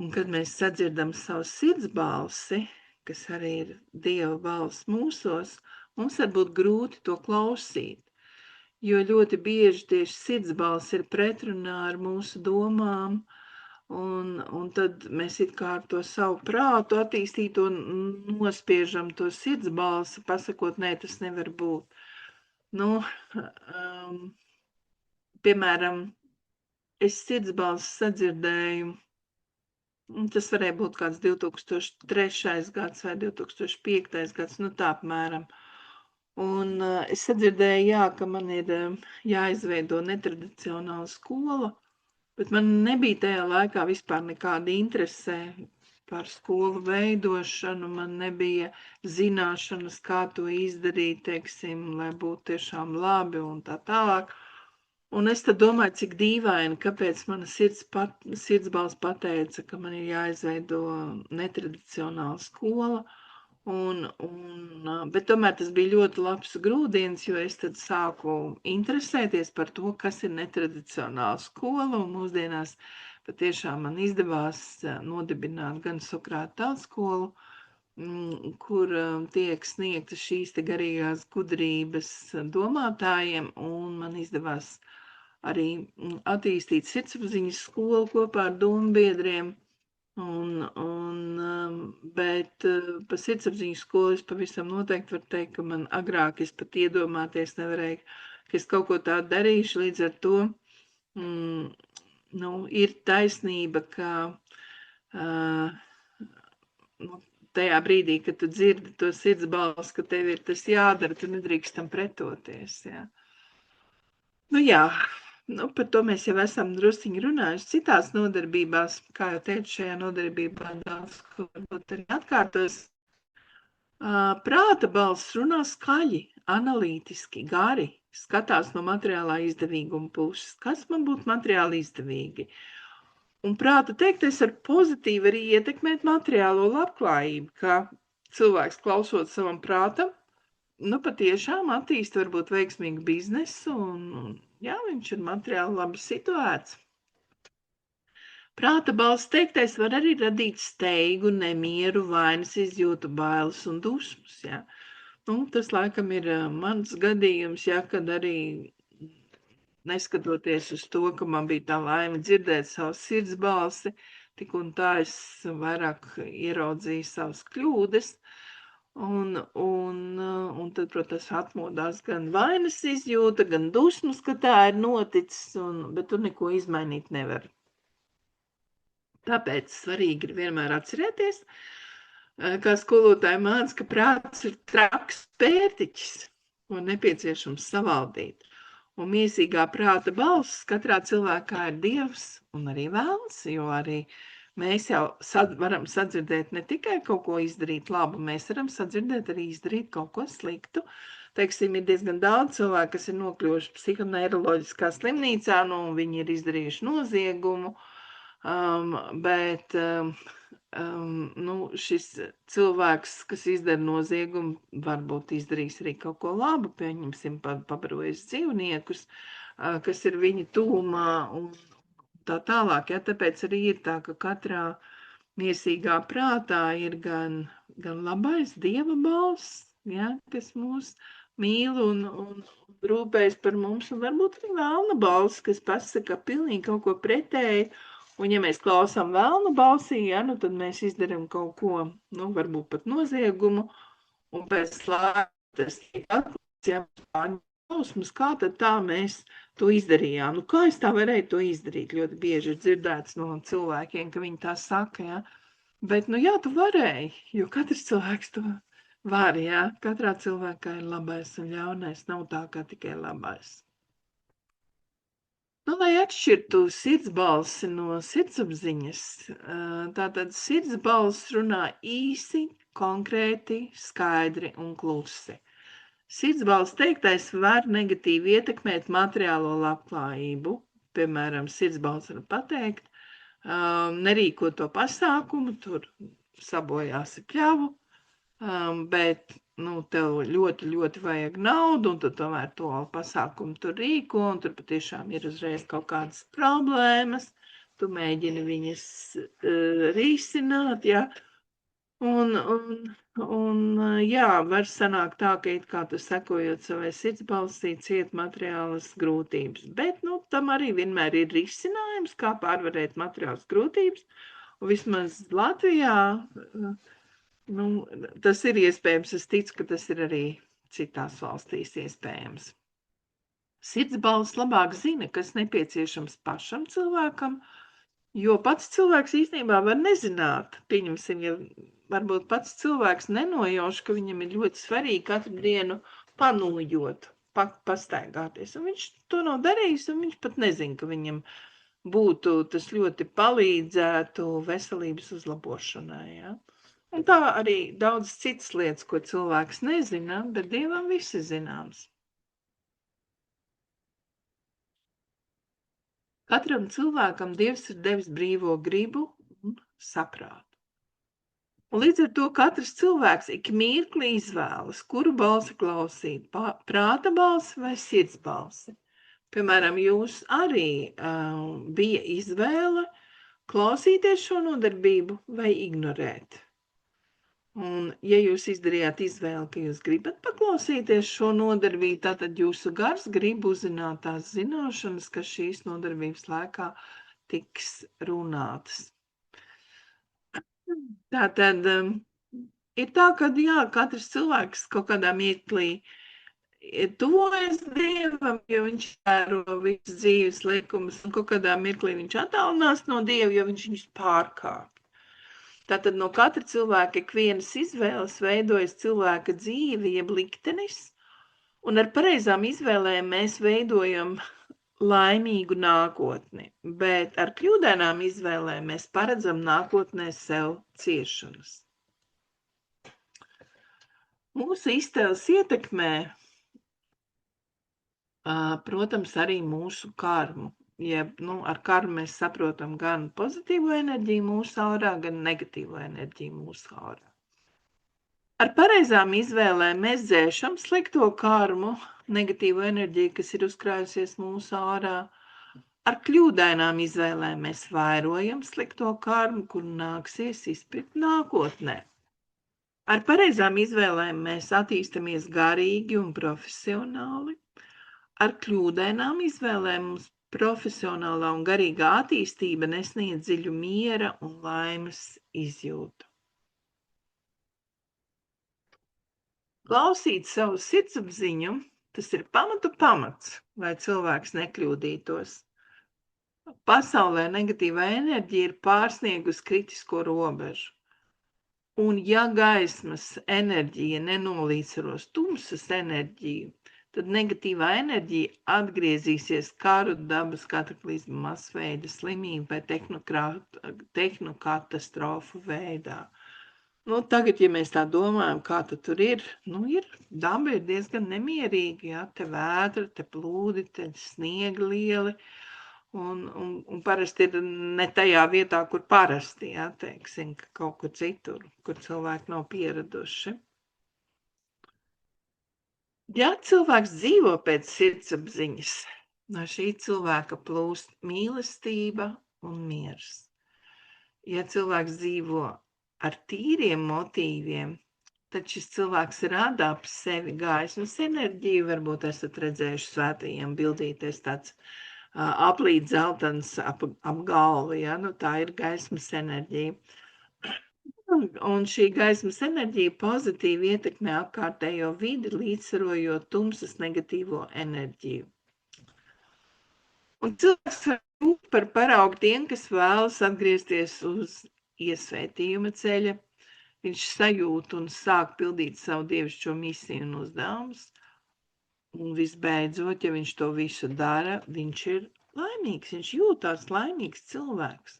Un kad mēs sadzirdam savu sirds balsi, kas arī ir Dieva balss mūsos, mums var būt grūti to klausīt. Jo ļoti bieži tieši sirds balss ir pretrunā ar mūsu domām, un tad mēs it kā ar to savu prātu attīstīto nospiežam to sirds balsi, pasakot, nē, tas nevar būt. Piemēram, es sirds balsi sadzirdēju, tas varēja būt kāds 2003. gads vai 2005. gads, tā apmēram. Un es sadzirdēju, jā, ka man ir jāizveido netradicionāla skola, bet man nebija tajā laikā vispār nekāda interese par skolu veidošanu, man nebija zināšanas, kā to izdarīt, teiksim, lai būtu tiešām labi un tā tālāk. Un es tad domāju, cik dīvaini, kāpēc mana sirdsbalss pateica, ka man ir jāizveido netradicionāla skola. Bet tomēr tas bija ļoti labs grūdienis, jo es tad sāku interesēties par to, kas ir netradicionāla skola, un mūsdienās patiešām man izdevās nodibināt gan Sokrāta tautskolu, kur tiek sniegtas šīs te garīgās gudrības domātājiem, un man izdevās arī attīstīt sirdsapziņas skolu kopā ar dombiedriem. Bet par sirdsapziņas skolu es pavisam noteikti varu teikt, ka man agrāk es pat iedomāties nevarēju, ka es kaut ko tādu darīšu, līdz ar to ir taisnība, ka tajā brīdī, kad tu dzirdi to sirds balsi, ka tev ir tas jādara, tu nedrīkst tam pretoties, jā. Par to mēs jau esam drusciņi runājuši citās nodarbībās, kā jau teicu, šajā nodarbībā daudz, ko varbūt arī atkārtos. Prāta balss runā skaļi, analītiski, gari, skatās no materiālā izdevīguma puses. Kas man būtu materiāli izdevīgi? Un prāta teiktais var pozitīvi arī ietekmēt materiālo labklājību, ka cilvēks klausot savam prātam, patiešām attīsta varbūt veiksmīgu biznesu un viņš ir materiāli labi situēts. Prāta balss teiktais var arī radīt steigu, nemieru, vainas izjūtu, bailes un dusmas, jā. Tas laikam ir mans gadījums, jā, kad arī neskatoties uz to, ka man bija tā laime dzirdēt savu sirds balsi, tik un tā es vairāk ieraudzīju savas kļūdas. Un tad, protams, atmodās gan vainas izjūta, gan dusmas, ka tā ir noticis, bet tu neko izmainīt nevar. Tāpēc svarīgi ir vienmēr atcerēties, kā skolotāji māca, ka prāts ir traks pērtiķis, ko nepieciešams savaldīt. Un mīsīgā prāta balss katrā cilvēkā ir Dievs un arī vēlns, jo arī mēs jau varam sadzirdēt ne tikai kaut ko izdarīt labu, mēs varam sadzirdēt arī izdarīt kaut ko sliktu. Teiksim, ir diezgan daudz cilvēku, kas ir nokļuvuši psihoneiroloģiskā slimnīcā, viņi ir izdarījuši noziegumu, bet šis cilvēks, kas izdara noziegumu, varbūt izdarīs arī kaut ko labu, pieņemsim, pabarojis dzīvniekus, kas ir viņa tūmā un tā tālāk, tāpēc arī ir tā, ka katrā miesīgā prātā ir gan labais Dieva balss, kas mūs mīl un rūpējas par mums, un varbūt arī vēlna balss, kas pasaka pilnīgi kaut ko pretēji, un ja mēs klausām vēlna balsī, tad mēs izdaram kaut ko, varbūt pat noziegumu, un pēc laika tas tiek atklāts, jausmas, kā tad tā mēs to izdarījām. Kā es tā varēju to izdarīt? Ļoti bieži ir dzirdēts no cilvēkiem, ka viņi tā saka, Bet, tu varēji, jo katrs cilvēks to var, Katrā cilvēkā ir labais un ļaunais, nav tā kā tikai labais. Lai atšķirtu sirdsbalsi no sirdsapziņas, tātad sirdsbalss runā īsi, konkrēti, skaidri un klusi. Sirdsbalss teiktais var negatīvi ietekmēt materiālo labklājību. Piemēram, sirdsbalss var pateikt, nerīko to pasākumu, tur sabojāsi pļavu, bet tev ļoti, ļoti vajag naudu, un tu tomēr to pasākumu tur rīko, un tur patiešām ir uzreiz kaut kādas problēmas, tu mēģini viņas risināt, var sanākt tā, ka it kā tu sekojot savai sirdsbalsī ciet materiālas grūtības, bet, tam arī vienmēr ir risinājums, kā pārvarēt materiālas grūtības, un vismaz Latvijā, tas ir iespējams, es ticu, ka tas ir arī citās valstīs iespējams. Sirdsbalss labāk zina, kas nepieciešams pašam cilvēkam, jo pats cilvēks īstenībā var nezināt, pieņemsim, ja varbūt pats cilvēks nenojauš, ka viņam ir ļoti svarīgi katru dienu panojot, pastaigāties, un viņš to nav darījis, un viņš pat nezina, ka viņam būtu tas ļoti palīdzētu veselības uzlabošanai, Un tā arī daudz citas lietas, ko cilvēks nezina, bet Dievam visi zināms. Katram cilvēkam Dievs ir devis brīvo gribu un saprātu. Un līdz ar to katrs cilvēks ik mirkli izvēlas, kuru balsi klausīt, prāta balsi vai sirds balsi. Piemēram, jūs arī bija izvēle klausīties šo nodarbību vai ignorēt. Un, ja jūs izdarījāt izvēli, ka jūs gribat paklausīties šo nodarbību, tad jūsu gars grib uzzināt tās zināšanas, kas šīs nodarbības laikā tiks runātas. Tātad ir tā, ka jā, katrs cilvēks kaut kādā mirklī tuvojas Dievam, jo viņš vēro visas dzīves likumus, un kaut kādā mirklī viņš attālinās no Dieva, jo viņš viņus pārkāpj. Tātad no katra cilvēka ikvienas izvēles veidojas cilvēka dzīve, jeb liktenis, un ar pareizām izvēlēm mēs veidojam laimīgu nākotni, bet ar kļūdainām izvēlēm mēs paredzam nākotnē sev ciešanas. Mūsu iztēles ietekmē, protams, arī mūsu karmu. Jeb, ar karmu mēs saprotam gan pozitīvo enerģiju mūsu aurā, gan negatīvo enerģiju mūsu aurā. Ar pareizām izvēlēm mēs dzēšam slikto karmu, negatīvo enerģiju, kas ir uzkrājusies mūsu aurā. Ar kļūdainām izvēlēm mēs vairojam slikto karmu, kur nāksies izpirkt nākotnē. Ar pareizām izvēlēm mēs attīstamies garīgi un profesionāli. Ar kļūdainām izvēlēm mums profesionālā un garīgā attīstība nesniedz dziļu miera un laimes izjūtu. Klausīt savu sirdsapziņu, tas ir pamats, lai cilvēks nekļūdītos. Pasaulē negatīvā enerģija ir pārsniegusi kritisko robežu. Un ja gaismas enerģija nenolīdzsvaros tumsas enerģiju, tad negatīvā enerģija atgriezīsies karu, dabas kataklizmu, masveida slimību vai tehnokatastrofu veidā. Tagad, ja mēs tā domājam, kā tur ir, daba ir diezgan nemierīga, ja? Te vētra, te plūdi, te sniegi lieli, un parasti ir ne tajā vietā, kur parasti, ja? Teiksim, ka kaut kur citur, kur cilvēki nav pieraduši. Ja cilvēks dzīvo pēc sirdsapziņas, no šī cilvēka plūst mīlestība un miers. Ja cilvēks dzīvo ar tīriem motīviem, tad šis cilvēks rada ap sevi gaismas enerģiju. Varbūt esat redzējuši svētajiem bildīties tāds aplīd zeltens ap galvu, ja? Tā ir gaismas enerģija. Un šī gaismas enerģija pozitīvi ietekmē apkārtējo vidi, līdzsvarojot tumsas negatīvo enerģiju. Un cilvēks var būt par paraugu tiem, kas vēlas atgriezties uz iesvētījuma ceļa. Viņš sajūt un sāk pildīt savu dievišķo misiju un uzdevumus. Un visbeidzot, ja viņš to visu dara, viņš ir laimīgs, viņš jūtās laimīgs cilvēks.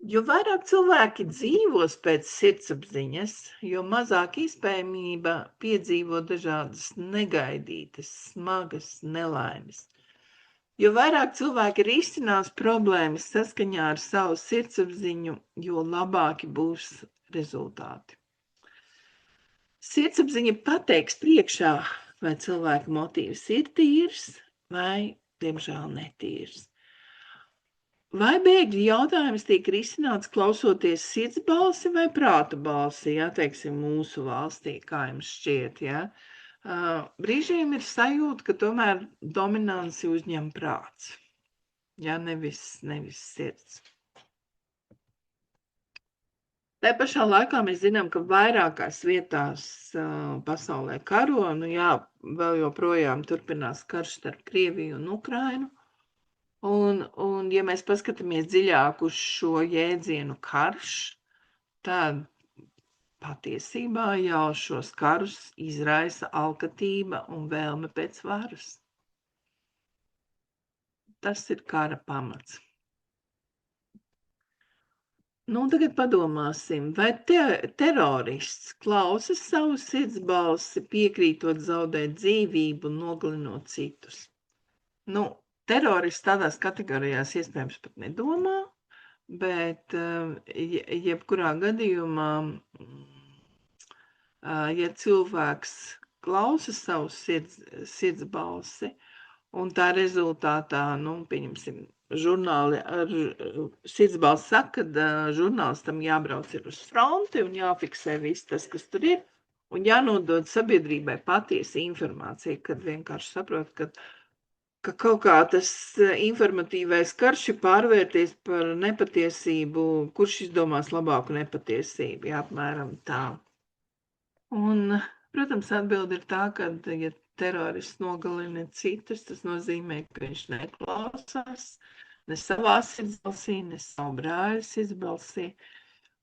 Jo vairāk cilvēki dzīvos pēc sirdsapziņas, jo mazāk iespējamība piedzīvot dažādas negaidītas, smagas nelaimes. Jo vairāk cilvēki risinās problēmas saskaņā ar savu sirdsapziņu, jo labāki būs rezultāti. Sirdsapziņa pateiks priekšā, vai cilvēka motīvs ir tīrs vai, diemžēl, netīrs. Vai bēgļu jautājums tiek risināts klausoties sirds balsi vai prāta balsi, ja, teiksim, mūsu valstī, kā jums šķiet, ja? Brīžiem ir sajūta, ka tomēr dominanci uzņem prāts, ja, nevis sirds. Tā pašā laikā mēs zinām, ka vairākās vietās pasaulē karo, vēl joprojām turpinās karš starp Krieviju un Ukrainu. Un ja mēs paskatāmies dziļāk uz šo jēdzienu karš, tad patiesībā jau šos karus izraisa alkatība un vēlme pēc varas. Tas ir kara pamats. Tagad padomāsim, vai terorists klausas savu sirds balsi, piekrītot zaudēt dzīvību un nogalinot citus? Terorists tādās kategorijās iespējams pat nedomā, Bet jebkurā gadījumā, ja cilvēks klausa savu sirds balsi, un tā rezultātā, pieņemsim, sirdsbalss saka, ka žurnālistam jābrauc ir uz fronti un jāfiksē viss tas, kas tur ir, un jānodod sabiedrībai patiesa informācija, kad vienkārši saprot, ka kaut kā tas informatīvais karš ir pārvērties par nepatiesību, kurš izdomās labāku nepatiesību, jā, apmēram tā. Un, protams, atbilde ir tā, ka, ja terorists nogalina citus, tas nozīmē, ka viņš neklausās ne savā sirdsbalsī, ne savu brāļa sirdsbalsī.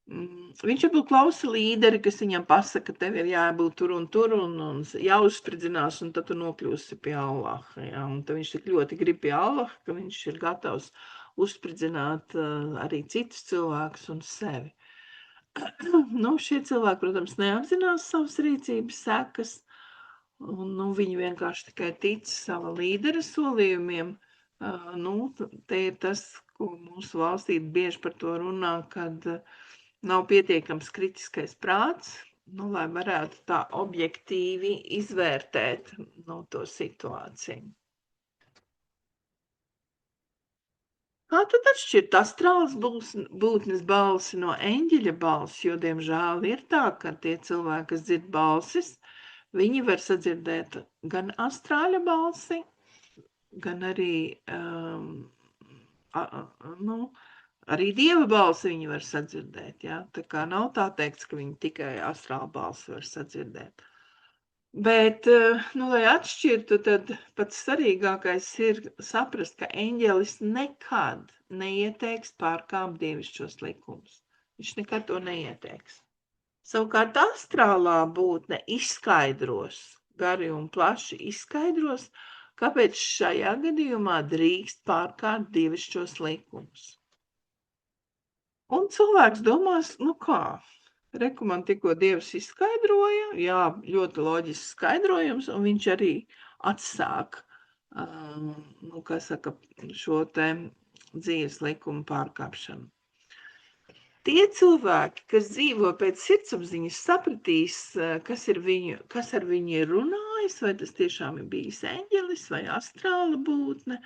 Viņš varbūt klausa līderi, kas viņam pasaka, ka tev ir jābūt tur un jāuzspridzinās, un tad tu nokļūsi pie Allaha. Ja? Un tad viņš tik ļoti grib pie Allaha, ka viņš ir gatavs uzspridzināt arī citus cilvēkus un sevi. Šie cilvēki, protams, neapzinās savas rīcības sekas, un viņi vienkārši tikai tic sava līdera solījumiem. Te ir tas, ko mūsu valstī bieži par to runā, kad nav pietiekams kritiskais prāts, lai varētu tā objektīvi izvērtēt to situāciju. Kā tad atšķirt astrālas būtnes balsi no eņģeļa balsi, jo, diemžēl, ir tā, ka tie cilvēki, kas dzird balsis, viņi var sadzirdēt gan astrāļa balsi, gan arī arī dieva balsi viņi var sadzirdēt, jā. Tā kā nav tā teikts, ka viņi tikai astrālu balsi var sadzirdēt. Bet, lai atšķirtu, tad pats svarīgākais ir saprast, ka eņģelis nekad neieteiks pārkāpt dievišķos likumus. Viņš nekad to neieteiks. Savukārt astrālā būtne izskaidros, gari un plaši izskaidros, kāpēc šajā gadījumā drīkst pārkāpt dievišķos likumus. Un cilvēks domās, kā, reku man tikko Dievs izskaidroja, jā, ļoti loģisks skaidrojums, un viņš arī atsāk, šo te dzīves likumu pārkāpšanu. Tie cilvēki, kas dzīvo pēc sirdsapziņas, sapratīs, kas ar viņu ir runājis, vai tas tiešām ir bijis eņģelis vai astrāla būtne,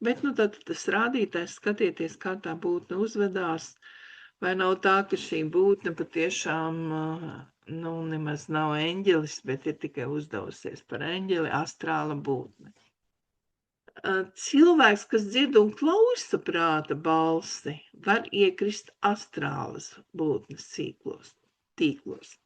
bet tad tas rādītājs, skatieties, kā tā būtne uzvedās. Vai nav tā, ka šī būtne patiešām nemaz nav eņģelis, bet ir tikai uzdevusies par eņģeli, astrāla būtne. Cilvēks, kas dzird un klausa prāta balsi, var iekrist astrālas būtnes tīklos.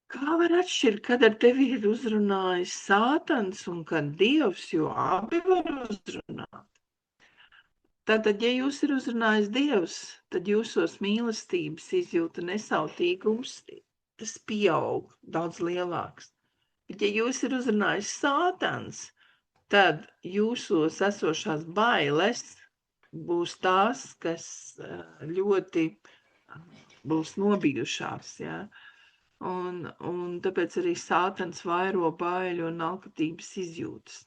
Kā var atšķirt, kad ar tevi ir uzrunājis Sātans un kad Dievs, jo abi var uzrunāt? Tātad, ja jūs ir uzrunājis Dievs, tad jūsos mīlestības izjūta nesautīgums, tas pieaug daudz lielāks. Bet, ja jūs ir uzrunājis Sātans, tad jūsos esošās bailes būs tās, kas ļoti būs nobijušās, ja? Un tāpēc arī Sātans vairo baiļu un alkatības izjūtas.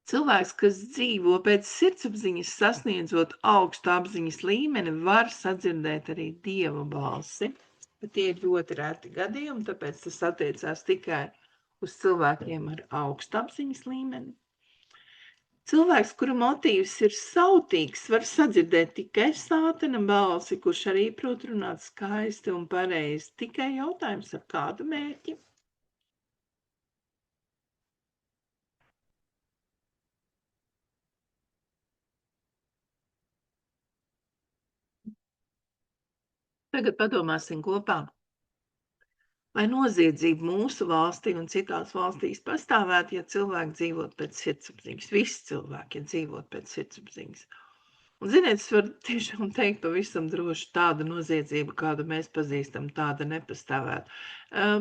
Cilvēks, kas dzīvo pēc sirdsapziņas, sasniedzot augstu apziņas līmeni, var sadzirdēt arī Dieva balsi, bet tie ir ļoti reti gadījumi, tāpēc tas attiecās tikai uz cilvēkiem ar augstu apziņas līmeni. Cilvēks, kura motīvs ir sautīgs, var sadzirdēt tikai Sātana balsi, kurš arī prot runāt skaisti un pareizi, tikai jautājums ar kādu mērķi. Tagad padomāsim kopā, vai noziedzība mūsu valstī un citās valstīs pastāvētu, ja cilvēki dzīvot pēc sirdsapziņas. Visi cilvēki dzīvot pēc sirdsapziņas. Un, ziniet, es varu tiešām teikt pavisam droši, tāda noziedzība, kādu mēs pazīstam, tāda nepastāvētu.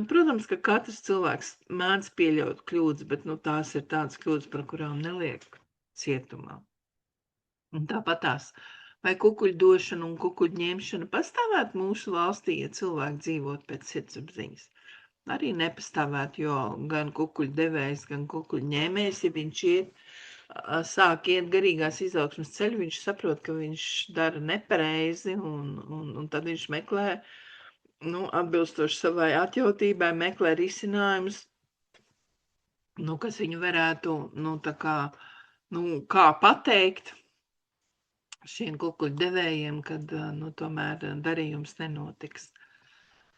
Protams, ka katrs cilvēks mēdz pieļaut kļūdas, bet tās ir tādas kļūdas, par kurām neliek cietumā. Un tāpatās, vai kukuļu došana un kukuļu ņemšana pastāvētu mūsu valstī, ja cilvēki dzīvot pēc sirdsapziņas? Arī nepastāvētu, jo gan kukuļu devējs, gan kukuļu ņēmējs, ja viņš iet sāk iet garīgās izaugsmes ceļu, viņš saprot, ka viņš dara nepareizi, un tad viņš meklē, atbilstoši savai atjautībai, meklē risinājumus, kas viņu varētu, kā pateikt šiem kukuļu devējiem, kad, tomēr darījums nenotiks.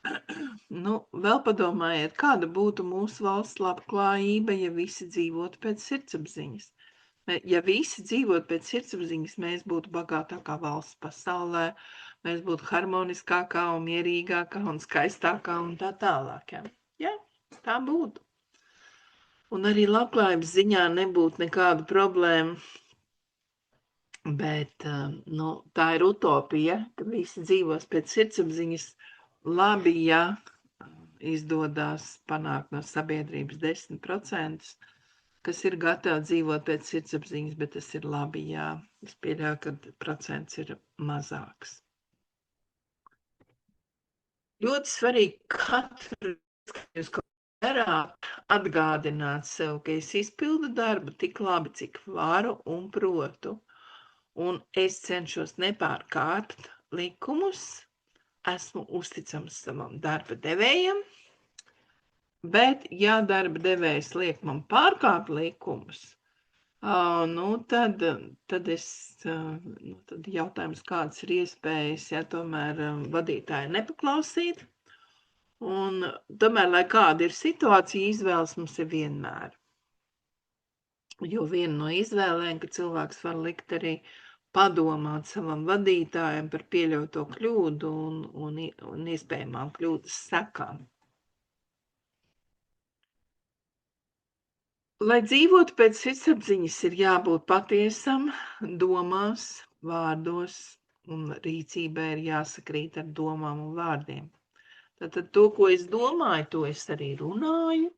Vēl padomājiet, kāda būtu mūsu valsts labklājība, ja visi dzīvotu pēc sirdsapziņas. Ja visi dzīvotu pēc sirdsapziņas, mēs būtu bagātākā valsts pasaulē, mēs būtu harmoniskākā un mierīgākā un skaistākā un tā tālāk. Ja, tā būtu. Un arī labklājības ziņā nebūtu nekādu problēmu, bet tā ir utopija, ka visi dzīvos pēc sirdsapziņas. Labi, ja izdodās panākt no sabiedrības 10%, kas ir gatavi dzīvot pēc sirdsapziņas, bet tas ir labi, jā. Es pieļauju, ka procents ir mazāks. Ļoti svarīgi katru reizi, ko darāt, atgādināt sev, ka es izpildu darbu tik labi, cik varu un protu, un es cenšos nepārkāpt likumus, esmu uzticams savam darba devējam, bet, ja darba devējs liek man pārkāpt likumus, tad jautājums, kādas ir iespējas, ja tomēr vadītāji nepaklausīt, un tomēr, lai kāda ir situācija, izvēles mums ir vienmēr. Jo viena no izvēlēm, ka cilvēks var likt arī padomāt savam vadītājam par pieļauto kļūdu un iespējamām kļūdas sekām. Lai dzīvotu pēc sirdsapziņas, ir jābūt patiesam, domās, vārdos, un rīcībai ir jāsakrīt ar domām un vārdiem. Tātad to, ko es domāju, to es arī runāju,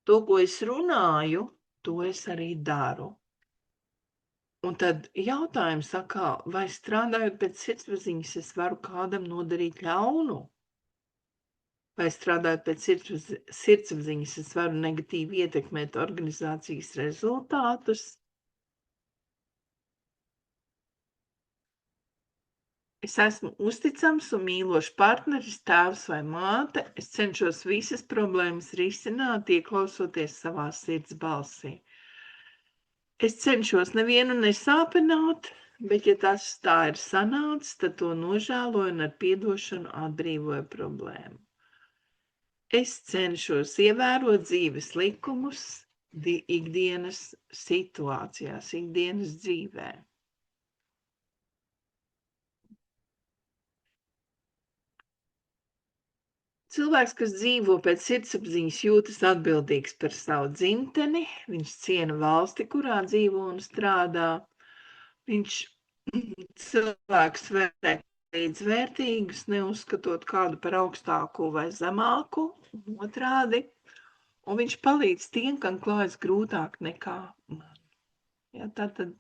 to, ko es runāju, to es arī daru. Un tad jautājums atkal, vai strādājot pēc sirdsapziņas, es varu kādam nodarīt ļaunu? Vai strādājot pēc sirdsapziņas, es varu negatīvi ietekmēt organizācijas rezultātus? Es esmu uzticams un mīlošs partneris, tēvs vai māte. Es cenšos visas problēmas risināt, ieklausoties savā sirds balsī. Es cenšos nevienu nesāpināt, bet, ja tas tā ir sanācis, tad to nožēloju un ar piedošanu atbrīvoju problēmu. Es cenšos ievērot dzīves likumus ikdienas situācijās, ikdienas dzīvē. Cilvēks, kas dzīvo pēc sirdsapziņas, jūtas atbildīgs par savu dzimteni, viņš ciena valsti, kurā dzīvo un strādā. Viņš cilvēks vērtē līdzvērtīgus, neuzskatot kādu par augstāku vai zemāku, otrādi, un viņš palīdz tiem, kam klājas grūtāk nekā man. Ja, tātad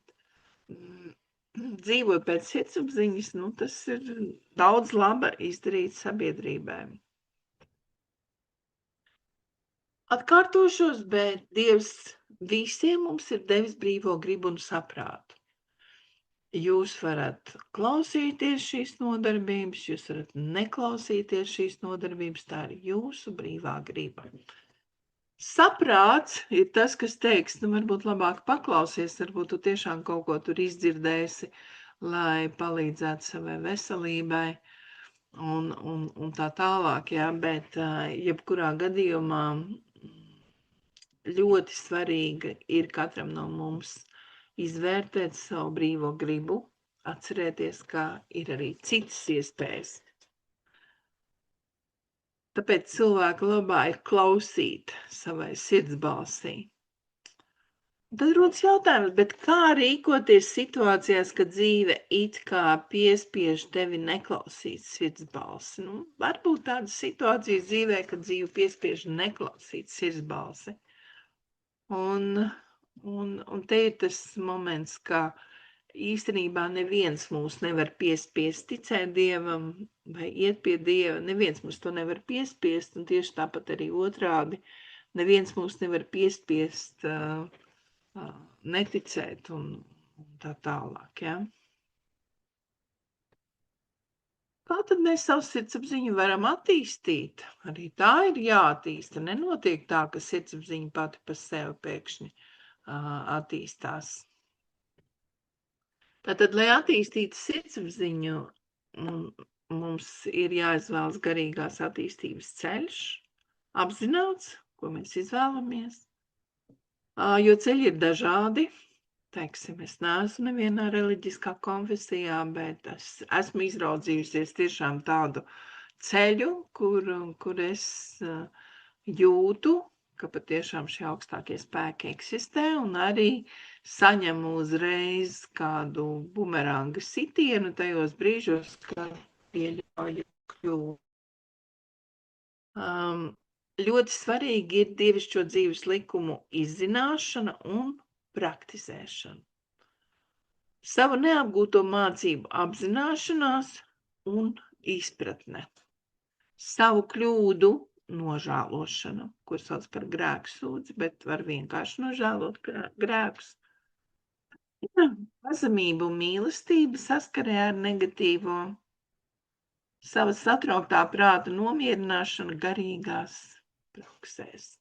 dzīvot pēc sirdsapziņas, tas ir daudz laba izdarīt sabiedrībai. Atkārtošos, bet Dievs visiem mums ir devis brīvo gribu un saprātu. Jūs varat klausīties šīs nodarbības, jūs varat neklausīties šīs nodarbības, tā ir jūsu brīvā griba. Saprāts ir tas, kas teiks, varbūt labāk paklausies, varbūt tu tiešām kaut ko tur izdzirdēsi, lai palīdzētu savai veselībai un tā tālāk, jā, bet jebkurā gadījumā ļoti svarīga ir katram no mums izvērtēt savu brīvo gribu, atcerēties, ka ir arī citas iespējas. Tāpēc cilvēka labā ir klausīt savai sirds balsī. Tad rodas jautājums, bet kā rīkoties situācijās, kad dzīve it kā piespiež tevi neklausīt sirds balsi? Varbūt tādas situācijas dzīvē, kad dzīve piespiež neklausīt sirds balsi. Un te ir tas moments, ka īstenībā neviens mūs nevar piespiest ticēt Dievam vai iet pie Dieva. Neviens mūs to nevar piespiest, un tieši tāpat arī otrādi. Neviens mūs nevar piespiest neticēt un tā tālāk, ja? Kā tad mēs savu sirdsapziņu varam attīstīt? Arī tā ir jāattīsta. Nenotiek tā, ka sirdsapziņa pati pa sevi pēkšņi attīstās. Tātad, lai attīstītu sirdsapziņu, mums ir jāizvēlas garīgās attīstības ceļš, apzināts, ko mēs izvēlamies, jo ceļi ir dažādi. Teiksim, es neesmu nevienā reliģiskā konfesijā, bet es esmu izraudzījusies tiešām tādu ceļu, kur es jūtu, ka patiešām šie augstākie spēki eksistē, un arī saņemu uzreiz kādu bumeranga sitienu tajos brīžos, kad pieļauju kļūdu. Ļoti svarīgi ir dievišķo dzīves likumu izzināšana un praktizēšana. Savu neapgūto mācību apzināšanās un izpratne. Savu kļūdu nožēlošana, ko sauc par grēksūdzi, bet var vienkārši nožēlot grēkus. Pazemība un mīlestība saskarē ar negatīvo. Sava satrauktā prāta nomierināšana garīgās praksēs.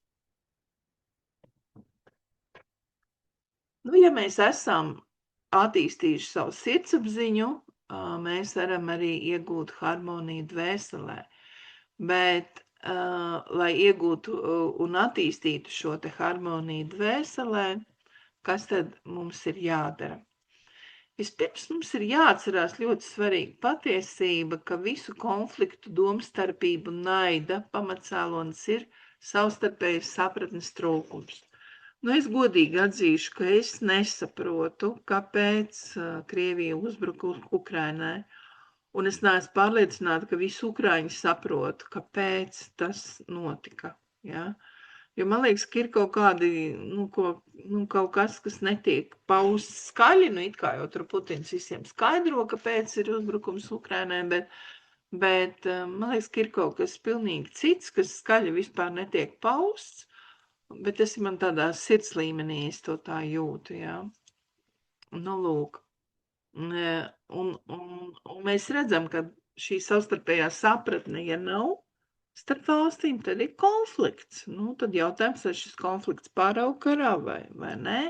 Ja mēs esam attīstījuši savu sirdsapziņu, mēs varam arī iegūt harmoniju dvēselē. Bet, lai iegūtu un attīstītu šo te harmoniju dvēselē, kas tad mums ir jādara? Vispirms mums ir jāatcerās ļoti svarīga patiesība, ka visu konfliktu, domstarpību un naida pamatcēlonis ir savstarpējas sapratnes trūkums. Es godīgi atzīšu, ka es nesaprotu, kāpēc Krievija uzbruka Ukrainai, un es neesmu pārliecināta, ka visi ukraiņi saprot, kāpēc tas notika. Ja? Jo man liekas, ka ir kaut kādi, kaut kas netiek pausts skaļi, it kā jau tur Putins visiem skaidro, kāpēc ir uzbrukums Ukrainai, bet man liekas, ka ir kaut kas pilnīgi cits, kas skaļi vispār netiek pausts. Bet tas ir man tādā sirds līmenī, es to tā jūtu, jā. Lūk. Un mēs redzam, ka šī savstarpējā sapratne, ja nav starp valstīm, tad ir konflikts. Tad jautājums, vai šis konflikts pāraug karā vai nē.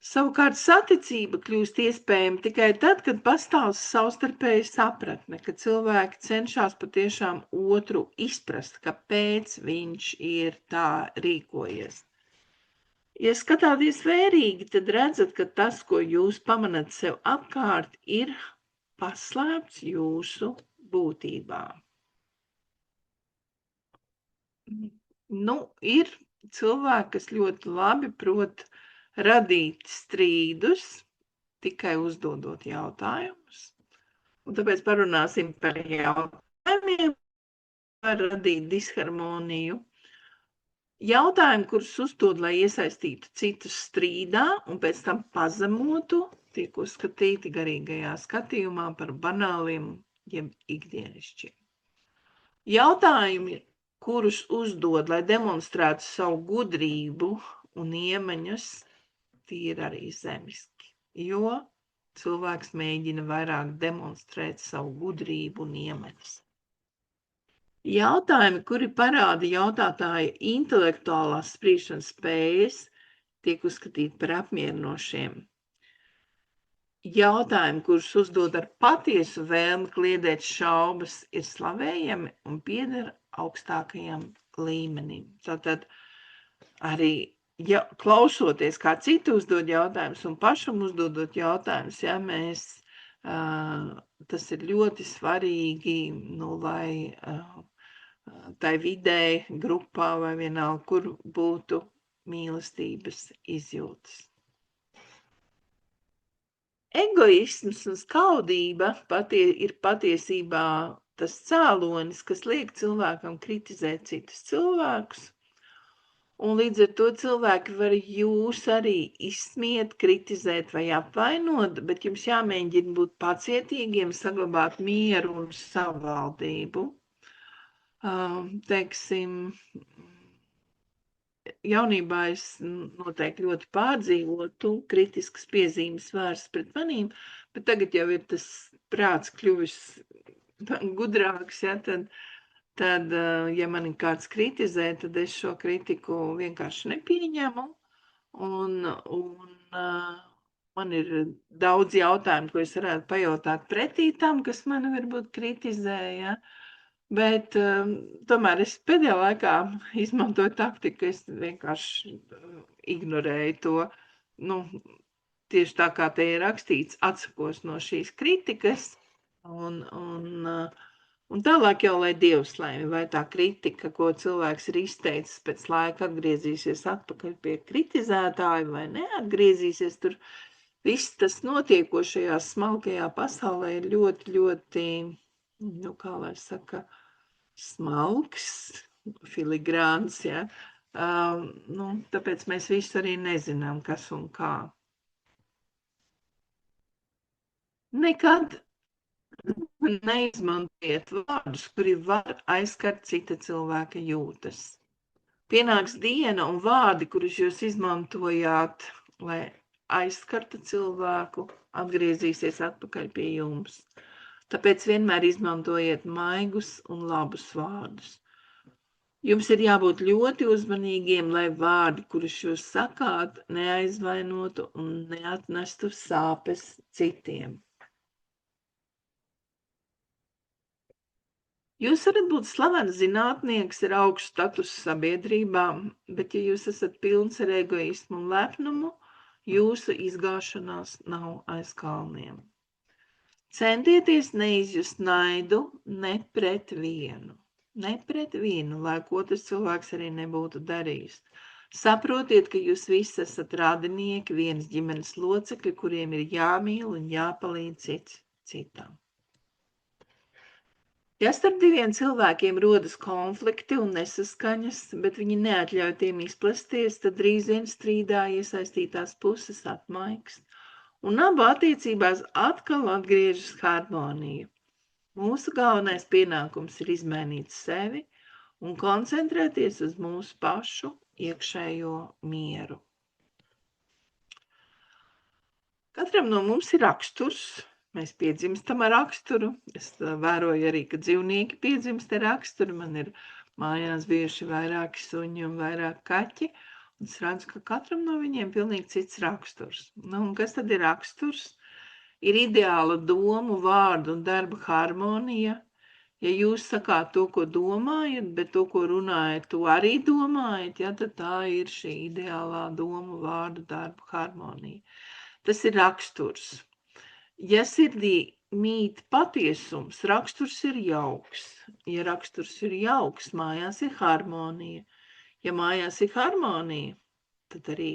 Savukārt saticība kļūst iespējama tikai tad, kad pastāv savstarpēja sapratne, ka cilvēki cenšas patiešām otru izprast, kāpēc viņš ir tā rīkojies. Ja skatāties vērīgi, tad redzat, ka tas, ko jūs pamanat sev apkārt, ir paslēpts jūsu būtībā. Ir cilvēki, kas ļoti labi prot radīt strīdus, tikai uzdodot jautājumus. Un tāpēc parunāsim par jautājumiem, var radīt disharmoniju. Jautājumi, kurus uzdod, lai iesaistītu citus strīdā un pēc tam pazemotu, tiek uzskatīti garīgajā skatījumā par banāliem jeb ikdienišķiem. Jautājumi, kurus uzdod, lai demonstrētu savu gudrību un iemaņas, tie ir arī zemiski, jo cilvēks mēģina vairāk demonstrēt savu gudrību un iemaņas. Jautājumi, kuri parāda jautātāja intelektuālās spriešanas spējas, tiek uzskatīti par apmierinošiem. Jautājumi, kurus uzdod ar patiesu vēlmi kliedēt šaubas, ir slavējami un pieder augstākajam līmenim. Tātad arī klausoties, kā citi uzdod jautājumus un pašam uzdodot jautājumus, tas ir ļoti svarīgi, lai tai vidē, grupā vai vienalga, kur būtu mīlestības izjūtas. Egoisms un skaudība ir patiesībā tas cēlonis, kas liek cilvēkam kritizēt citus cilvēkus. Un līdz ar to cilvēki var jūs arī izsmiet, kritizēt vai apvainot, bet jums jāmēģina būt pacietīgiem, saglabāt mieru un savvaldību. Teiksim, jaunībā es noteikti ļoti pārdzīvotu kritiskas piezīmes vērsts pret manīm, bet tagad jau ir tas prāts kļuvis gudrāks, ja, tad, ja mani kāds kritizē, tad es šo kritiku vienkārši nepieņemu, un man ir daudz jautājumu, ko es varētu pajautāt pretī tam, kas mani varbūt kritizē, ja, bet tomēr es pēdējā laikā izmantoju taktiku, es vienkārši ignorēju to, tieši tā kā te ir rakstīts, atsakos no šīs kritikas, un tālāk jau, lai Dievs lēma, vai tā kritika, ko cilvēks ir izteicis pēc laika, atgriezīsies atpakaļ pie kritizētāja vai neatgriezīsies tur. Viss tas notiekošajā smalkajā pasaulē ir ļoti, ļoti, kā lai saka, smalks, filigrāns, ja. Tāpēc mēs visu arī nezinām, kas un kā. Nekad neizmantojiet vārdus, kuri var aizskart cita cilvēka jūtas. Pienāks diena un vārdi, kurus jūs izmantojāt, lai aizskartu cilvēku, atgriezīsies atpakaļ pie jums. Tāpēc vienmēr izmantojiet maigus un labus vārdus. Jums ir jābūt ļoti uzmanīgiem, lai vārdi, kurus jūs sakāt, neaizvainotu un neatnestu sāpes citiem. Jūs varat būt slavens zinātnieks ar augstu statusu sabiedrībā, bet ja jūs esat pilns ar egoismu un lepnumu, jūsu izgāšanās nav aiz kalniem. Centieties neizjust naidu ne pret vienu, lai ko tas cilvēks arī nebūtu darījis. Saprotiet, ka jūs visi esat radinieki, vienas ģimenes locekļi, kuriem ir jāmīl un jāpalīdz cits citam. Ja starp diviem cilvēkiem rodas konflikti un nesaskaņas, bet viņi neatļauj tiem izplesties, tad drīz vien strīdā iesaistītās puses atmaikst, un abu attiecībās atkal atgriežas harmonija. Mūsu galvenais pienākums ir izmainīt sevi un koncentrēties uz mūsu pašu iekšējo mieru. Katram no mums ir raksturs. Mēs piedzimstam ar raksturu. Es vēroju arī, ka dzīvnieki piedzimst ar raksturu. Man ir mājās bijuši vairāki suņi un vairāk kaķi. Un es redzu, ka katram no viņiem pilnīgi cits raksturs. Un kas tad ir raksturs? Ir ideāla domu, vārdu un darba harmonija. Ja jūs sakāt to, ko domājat, bet to, ko runājat, to arī domājat, ja, tad tā ir šī ideālā domu, vārdu, darba harmonija. Tas ir raksturs. Ja sirdī mīt patiesums, raksturs ir jauks. Ja raksturs ir jauks, mājās ir harmonija. Ja mājās ir harmonija, tad arī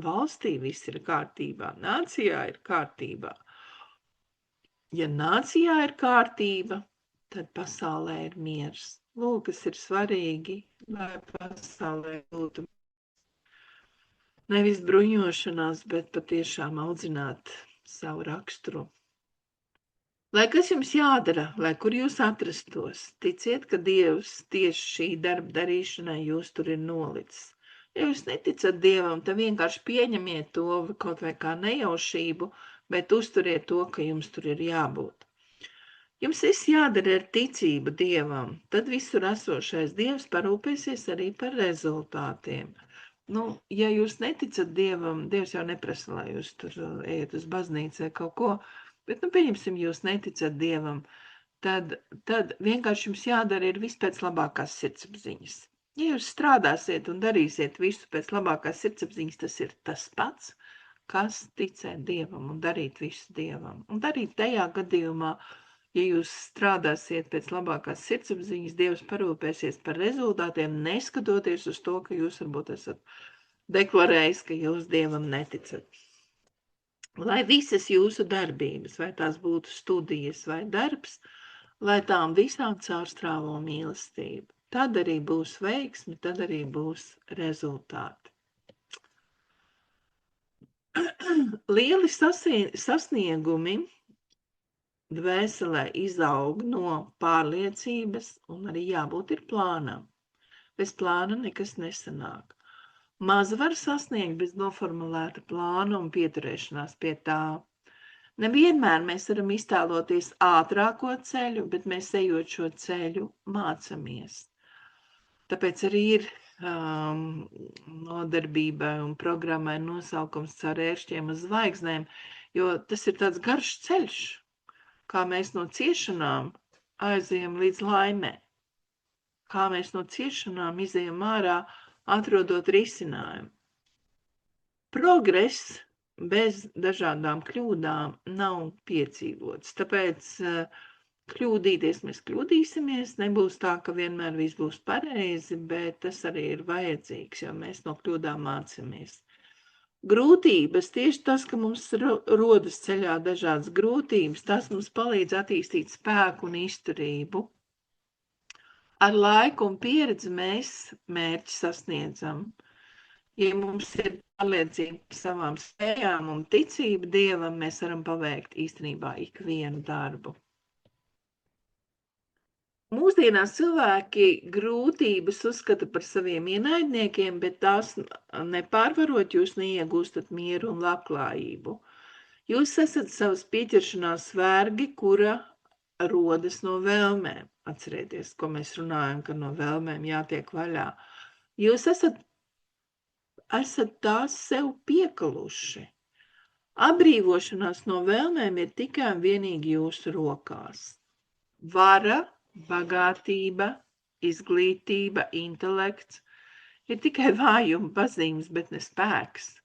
valstī viss ir kārtībā, nācijā ir kārtībā. Ja nācijā ir kārtība, tad pasaulē ir miers. Lūk, kas ir svarīgi, lai pasaulē būtu nevis bruņošanās, bet patiešām audzināt savu raksturu. Lai kas jums jādara, lai kur jūs atrastos, ticiet, ka Dievs tieši šī darba darīšanai jūs tur ir nolicis. Ja jūs neticat Dievam, tad vienkārši pieņemiet to kaut vai kā nejaušību, bet uzturiet to, ka jums tur ir jābūt. Jums viss jādara ar ticību Dievam, tad visur esošais Dievs parūpēsies arī par rezultātiem. Ja jūs neticat Dievam, Dievs jau neprasa, lai jūs tur ejat uz baznīcu vai kaut ko, bet, pieņemsim, jūs neticat Dievam, tad vienkārši jums jādara ir viss pēc labākās sirdsapziņas. Ja jūs strādāsiet un darīsiet visu pēc labākās sirdsapziņas, tas ir tas pats, kas ticēt Dievam un darīt visu Dievam. Un darīt tajā gadījumā, ja jūs strādāsiet pēc labākās sirdsapziņas, Dievs parūpēsies par rezultātiem, neskatoties uz to, ka jūs varbūt esat deklarējis, ka jūs Dievam neticat. Lai visas jūsu darbības, vai tās būtu studijas vai darbs, lai tām visām caurstrāvo mīlestību. Tad arī būs veiksmi, tad arī būs rezultāti. Lieli sasniegumi dvēselē izaug no pārliecības un arī jābūt ir plānam. Bez plāna nekas nesanāk. Maz var sasniegt bez noformulēta plāna un pieturēšanās pie tā. Nevienmēr mēs varam iztēloties ātrāko ceļu, bet mēs ejot šo ceļu mācamies. Tāpēc arī ir nodarbībai un programmai nosaukums Caur ēršķiem uz zvaigznēm, jo tas ir tāds garš ceļš, kā mēs no ciešanām aizejam līdz laimē, kā mēs no ciešanām izejam ārā, atrodot risinājumu. Progress bez dažādām kļūdām nav piedzīvots, tāpēc kļūdīties mēs kļūdīsimies, nebūs tā, ka vienmēr viss būs pareizi, bet tas arī ir vajadzīgs, jo mēs no kļūdām mācamies. Grūtības, tieši tas, ka mums rodas ceļā dažādas grūtības, tas mums palīdz attīstīt spēku un izturību. Ar laiku un pieredzi mēs mērķi sasniedzam. Ja mums ir pārliecība par savām spējām un ticība Dievam, mēs varam paveikt īstenībā ikvienu darbu. Mūsdienās cilvēki grūtības uzskata par saviem ienaidniekiem, bet tās nepārvarot, jūs neiegūstat mieru un labklājību. Jūs esat savas pieķeršanās vergi, kura rodas no vēlmēm. Atcerieties, ko mēs runājam, ka no vēlmēm jātiek vaļā. Jūs esat tās sev piekaluši. Atbrīvošanās no vēlmēm ir tikai un vienīgi jūsu rokās. Vara, bagātība, izglītība, intelekts ir tikai vājuma pazīmes, bet ne spēks.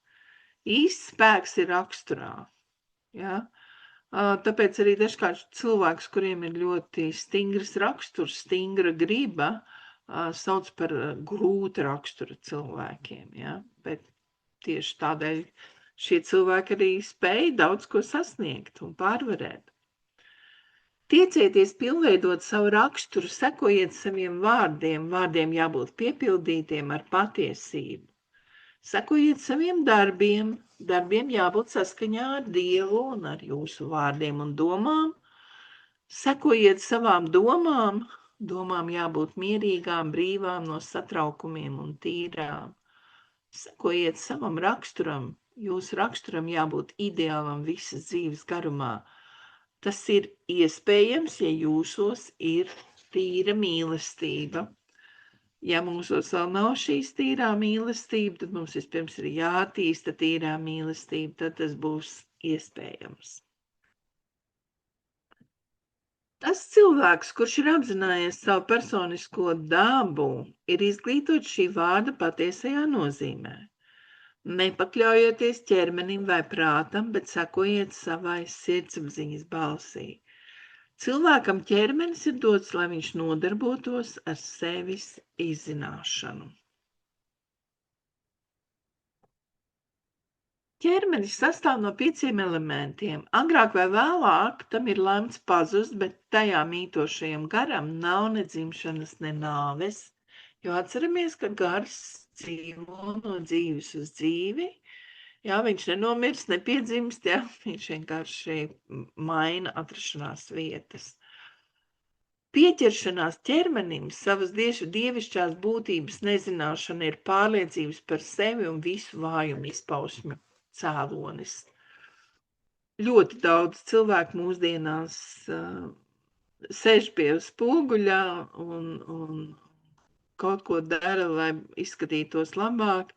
Īsts spēks ir raksturā. Ja? Tāpēc arī dažkārt cilvēks, kuriem ir ļoti stingrs raksturs, stingra griba, sauc par grūta rakstura cilvēkiem. Ja? Bet tieši tādēļ šie cilvēki arī spēja daudz ko sasniegt un pārvarēt. Tiecieties pilnveidot savu raksturu, sekojiet saviem vārdiem, vārdiem jābūt piepildītiem ar patiesību. Sekojiet saviem darbiem, darbiem jābūt saskaņā ar Dievu un ar jūsu vārdiem un domām. Sekojiet savām domām, domām jābūt mierīgām, brīvām no satraukumiem un tīrām. Sekojiet savam raksturam, jūsu raksturam jābūt ideālam visas dzīves garumā. Tas ir iespējams, ja jūsos ir tīra mīlestība. Ja mūsos vēl nav šīs tīrā mīlestība, tad mums vispirms ir jātīsta tīrā mīlestība, tad tas būs iespējams. Tas cilvēks, kurš ir apzinājies savu personisko dabu, ir izglītots šī vārda patiesajā nozīmē. Nepakļaujieties ķermenim vai prātam, bet sekojiet savai sirdsapziņas balsī. Cilvēkam ķermenis ir dots, lai viņš nodarbotos ar sevis izzināšanu. Ķermenis sastāv no 5 elementiem. Agrāk vai vēlāk tam ir lemts pazust, bet tajā mītošajam garam nav ne dzimšanas, ne nāves, jo atceramies, ka gars dzīvo no dzīves uz dzīvi. Jā, viņš nenomirs, nepiedzimst, jā, viņš vienkārši maina atrašanās vietas. Pieķeršanās ķermenim, savas dievišķās būtības nezināšana ir pārliecības par sevi un visu vājumu izpausmju cēlonis. Ļoti daudz cilvēku mūsdienās sēž pie spoguļa un kaut ko dara, lai izskatītos labāk.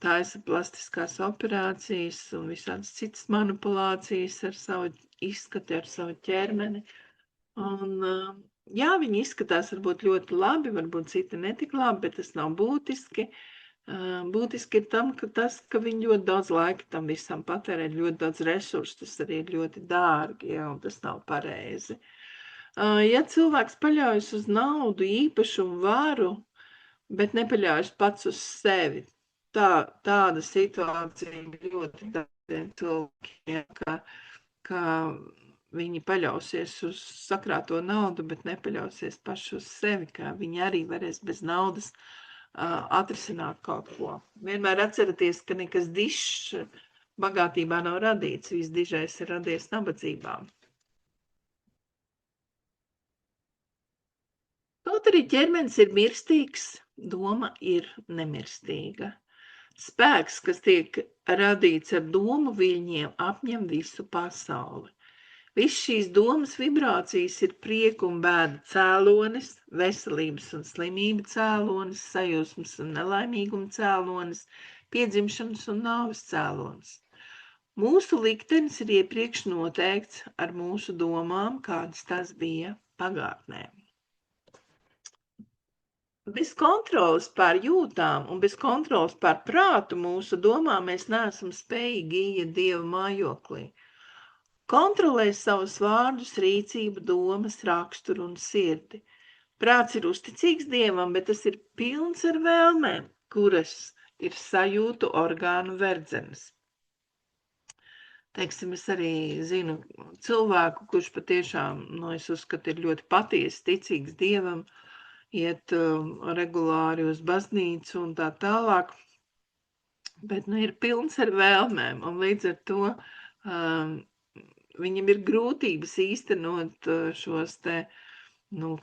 Taisa plastiskās operācijas un visādas citas manipulācijas ar savu izskati, ar savu ķermeni. Un, jā, viņi izskatās varbūt ļoti labi, varbūt citi netik labi, bet tas nav būtiski. Būtiski ir tas, ka viņi ļoti daudz laika tam visam patērē, ļoti daudz resursu, tas arī ir ļoti dārgi, ja, un tas nav pareizi. Ja cilvēks paļaujas uz naudu, īpašumu, varu, bet nepaļaujas pats uz sevi, tāda situācija ļoti daudziem cilvēkiem, ka viņi paļausies uz sakrāto naudu, bet nepaļausies paši uz sevi, ka viņi arī varēs bez naudas atrisināt kaut ko. Vienmēr atceraties, ka nekas dišs bagātībā nav radīts, viss dižais ir radies nabadzībā. Kaut arī ķermenis ir mirstīgs, doma ir nemirstīga. Spēks, kas tiek radīts ar domu viļņiem, apņem visu pasauli. Viss šīs domas vibrācijas ir prieku un bēda cēlonis, veselības un slimību cēlonis, sajūsmas un nelaimīguma cēlonis, piedzimšanas un nāves cēlonis. Mūsu liktenis ir iepriekš noteikts ar mūsu domām, kādas tas bija pagātnē. Bez kontrolas pār jūtām un bez kontrolas pār prātu mūsu domām mēs neesam spējīgi ieiet Dieva mājoklī. Kontrolē savus vārdus, rīcību, domas, raksturu un sirdi. Prāts ir uzticīgs Dievam, bet tas ir pilns ar vēlmēm, kuras ir sajūtu orgānu verdzenes. Teiksim, es arī zinu cilvēku, kurš patiešām, es uzskatu, ir ļoti patiesi ticīgs Dievam, iet regulāri uz baznīcu un tā tālāk, bet ir pilns ar vēlmēm, un līdz ar to viņam ir grūtības īstenot šos te,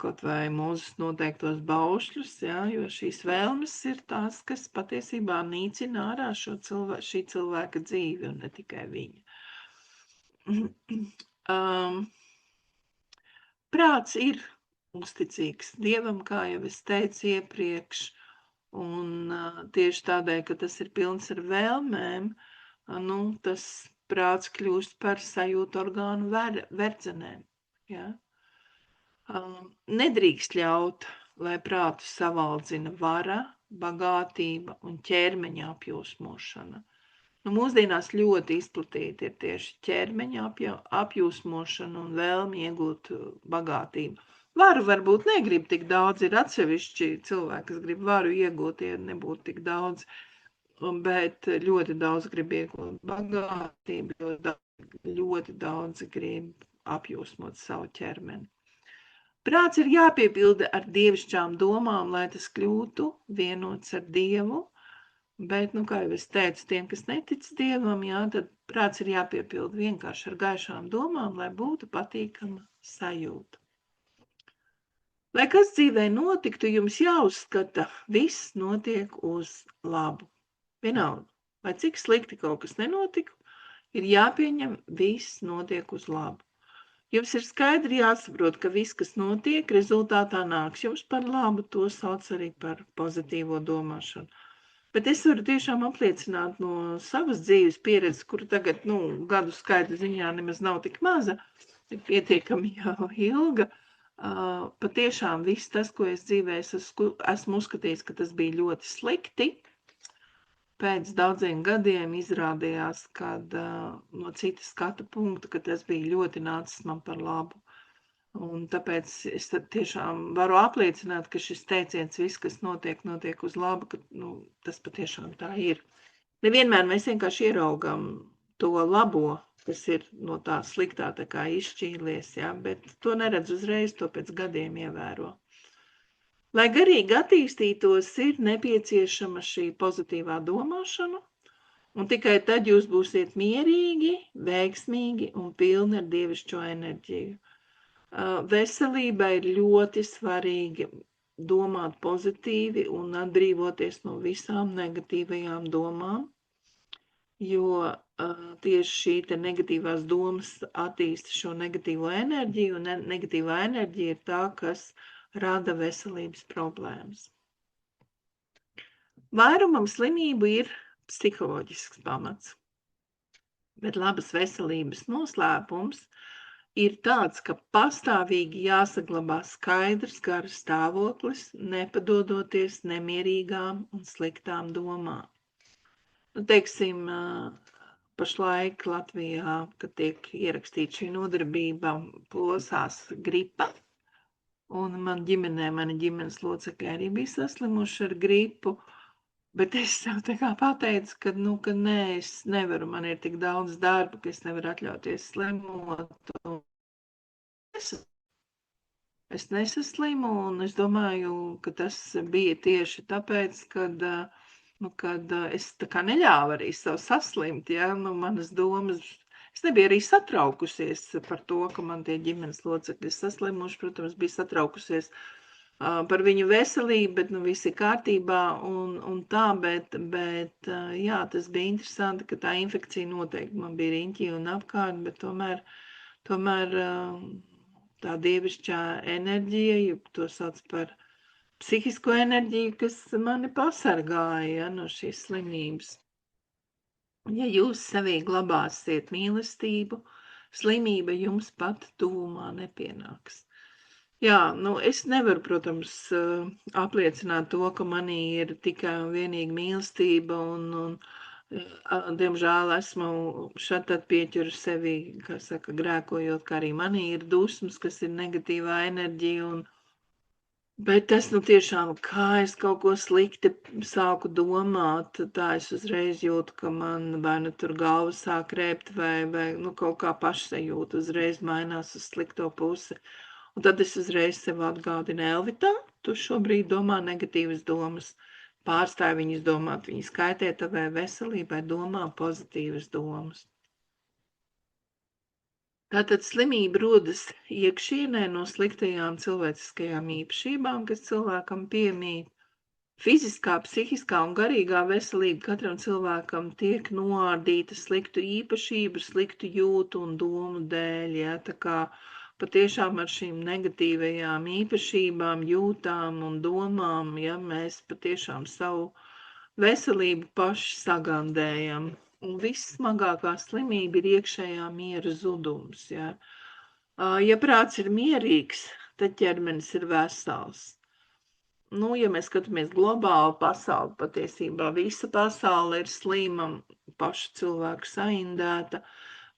kaut vai mūzes noteiktos baušļus, jo šīs vēlmes ir tās, kas patiesībā nīcina ārā šī cilvēka dzīvi, un ne tikai viņa. Prāts ir uzticīgs Dievam, kā jau es teicu iepriekš, un tieši tādēļ, ka tas ir pilns ar vēlmēm, tas prāts kļūst par sajūtu orgānu verdzenēm. Ja? Nedrīkst ļaut, lai prātu savaldzina vara, bagātība un ķermeņa apjūsmošana. Mūsdienās ļoti izplatīti ir tieši ķermeņa apjūsmošana un vēlmi iegūt bagātību. Varu varbūt negrib tik daudz, ir atsevišķi cilvēki, kas grib varu iegūt, ja nebūtu tik daudz, bet ļoti daudz grib iegūt bagātību, ļoti daudz grib apjūsmot savu ķermeni. Prāts ir jāpiepilda ar dievišķām domām, lai tas kļūtu vienots ar Dievu, bet, kā jau es teicu, tiem, kas netic Dievam, tad prāts ir jāpiepilda vienkārši ar gaišām domām, lai būtu patīkama sajūta. Lai kas dzīvē notiktu, jums jāuzskata, viss notiek uz labu. Vienalga, lai cik slikti kaut kas nenotika, ir jāpieņem, viss notiek uz labu. Jums ir skaidri jāsaprot, ka viss, kas notiek, rezultātā nāks jums par labu, to sauc arī par pozitīvo domāšanu. Bet es varu tiešām apliecināt no savas dzīves pieredzes, kura tagad, gadu skaita ziņā nemaz nav tik maza, tik pietiekami jau ilga. Patiešām viss tas, ko es dzīvē esmu uzskatījis, ka tas bija ļoti slikti. Pēc daudziem gadiem izrādījās, kad no cita skatu punkta, ka tas bija ļoti nācis man par labu. Un tāpēc es tiešām varu apliecināt, ka šis teiciens, viss, kas notiek uz labu, ka tas patiešām tā ir. Nevienmēr mēs vienkārši ieraugam to labo, kas ir no tā sliktā tā kā izšķīlies, bet to neredz uzreiz, to pēc gadiem ievēro. Lai garīgi attīstītos, ir nepieciešama šī pozitīvā domāšana, un tikai tad jūs būsiet mierīgi, veiksmīgi un pilni ar dievišķo enerģiju. Veselībai ir ļoti svarīgi domāt pozitīvi un atbrīvoties no visām negatīvajām domām, jo tieši šī te negatīvās domas attīsta šo negatīvo enerģiju, un negatīvā enerģija ir tā, kas rada veselības problēmas. Vairumam slimību ir psiholoģisks pamats, bet labas veselības noslēpums ir tāds, ka pastāvīgi jāsaglabā skaidrs gara stāvoklis, nepadodoties nemierīgām un sliktām domām. Teiksim, pašlaik Latvijā, kad tiek ierakstīta šī nodarbība, plosās gripa, un mani ģimenes locekļi arī bija saslimuši ar gripu, bet es sev tā kā pateicu, ka nē, es nevaru, man ir tik daudz darba, ka es nevaru atļauties slimot. Es nesaslimu, un es domāju, ka tas bija tieši tāpēc, kad es tā kā neļāvu arī sev saslimt, manas domas, es nebiju arī satraukusies par to, ka man tie ģimenes locekļi saslimuši, protams, bija satraukusies par viņu veselību, bet nu viss ir kārtībā un tā, bet jā, tas bija interesanti, ka tā infekcija noteikti man bija riņķī un apkārt, bet tomēr tā dievišķā enerģija, ja to sauc par psihisko enerģiju, kas mani pasargāja, ja, no šīs slimības. Ja jūs sevī glabāsiet mīlestību, slimība jums pat tuvumā nepienāks. Jā, nu es nevaru, protams, apliecināt to, ka manī ir tikai un vienīgi mīlestība un diemžēl esmu šad tad pieķuru sevi, kā saka, grēkojot, kā arī manī ir dusmas, kas ir negatīvā enerģija bet tas nu tiešām, kā es kaut ko slikti sāku domāt, tā es uzreiz jūtu, ka man vai nu tur galva sāk rēpt vai nu kaut kā pašsajūta uzreiz mainās uz slikto pusi. Un tad es uzreiz sev atgādinu, Elvita, tu šobrīd domā negatīvas domas. Pārstāj viņas domāt, viņas kaitē tavai veselībai, domā pozitīvas domas. Tātad slimība rodas iekšienē no sliktajām cilvēciskajām īpašībām, kas cilvēkam piemīt. Fiziskā, psihiskā un garīgā veselība katram cilvēkam tiek noārdīta sliktu īpašību, sliktu jūtu un domu dēļ. Ja? Tā kā patiešām ar šīm negatīvajām īpašībām, jūtām un domām, ja mēs patiešām savu veselību paši sagandējam. Un vissmagākā slimība ir iekšējā miera zudums. Ja, ja prāts ir mierīgs, tad ķermenis ir vesels. Nu, ja mēs skatāmies globāli pasauli, patiesībā visa pasaule ir slima, paša cilvēka saindēta,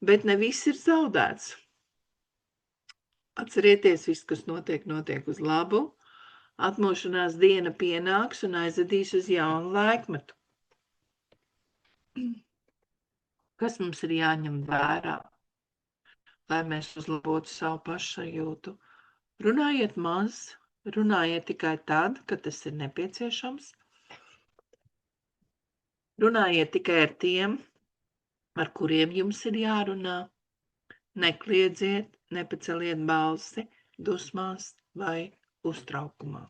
bet ne viss ir zaudēts. Atcerieties, viss, kas notiek uz labu. Atmošanās diena pienāks un aizvedīs uz jaunu laikmetu. Kas mums ir jāņem vērā, lai mēs uzlabotu savu pašsajūtu? Runājiet maz, runājiet tikai tad, kad tas ir nepieciešams. Runājiet tikai ar tiem, ar kuriem jums ir jārunā. Nekliedzieet, nepaceliet balsi dusmās vai uztraukumā.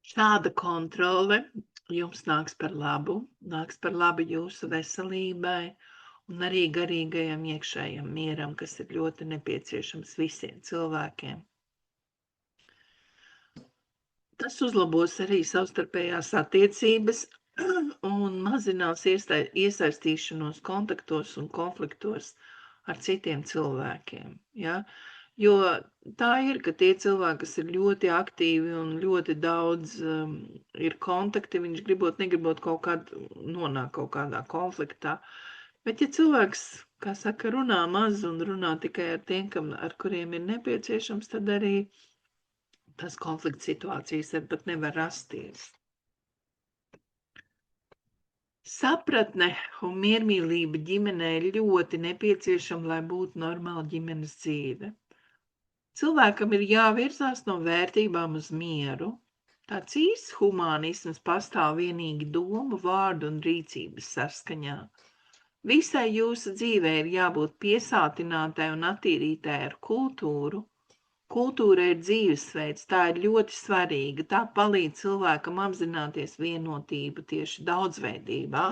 Šāda kontrole jums nāks par labu jūsu veselībai un arī garīgajam iekšējam mieram, kas ir ļoti nepieciešams visiem cilvēkiem. Tas uzlabos arī savstarpējās attiecības un mazinās iesaistīšanos kontaktos un konfliktos ar citiem cilvēkiem. Ja? Jo tā ir, ka tie cilvēki, kas ir ļoti aktīvi un ļoti daudz ir kontakti, viņš negribot nonāk kaut kādā konfliktā. Bet ja cilvēks, kā saka, runā maz un runā tikai ar tiem, ar kuriem ir nepieciešams, tad arī tas konflikts situācijas pat nevar rasties. Sapratne un miermīlība ģimenē ir ļoti nepieciešama, lai būtu normāla ģimenes dzīve. Cilvēkam ir jāvirzās no vērtībām uz mieru. Tāds īsts humānisms pastāv vienīgi domu, vārdu un rīcības saskaņā. Visai jūsu dzīvē ir jābūt piesātinātai un attīrītai ar kultūru. Kultūra ir dzīvesveids, tā ir ļoti svarīga. Tā palīdz cilvēkam apzināties vienotību tieši daudzveidībā.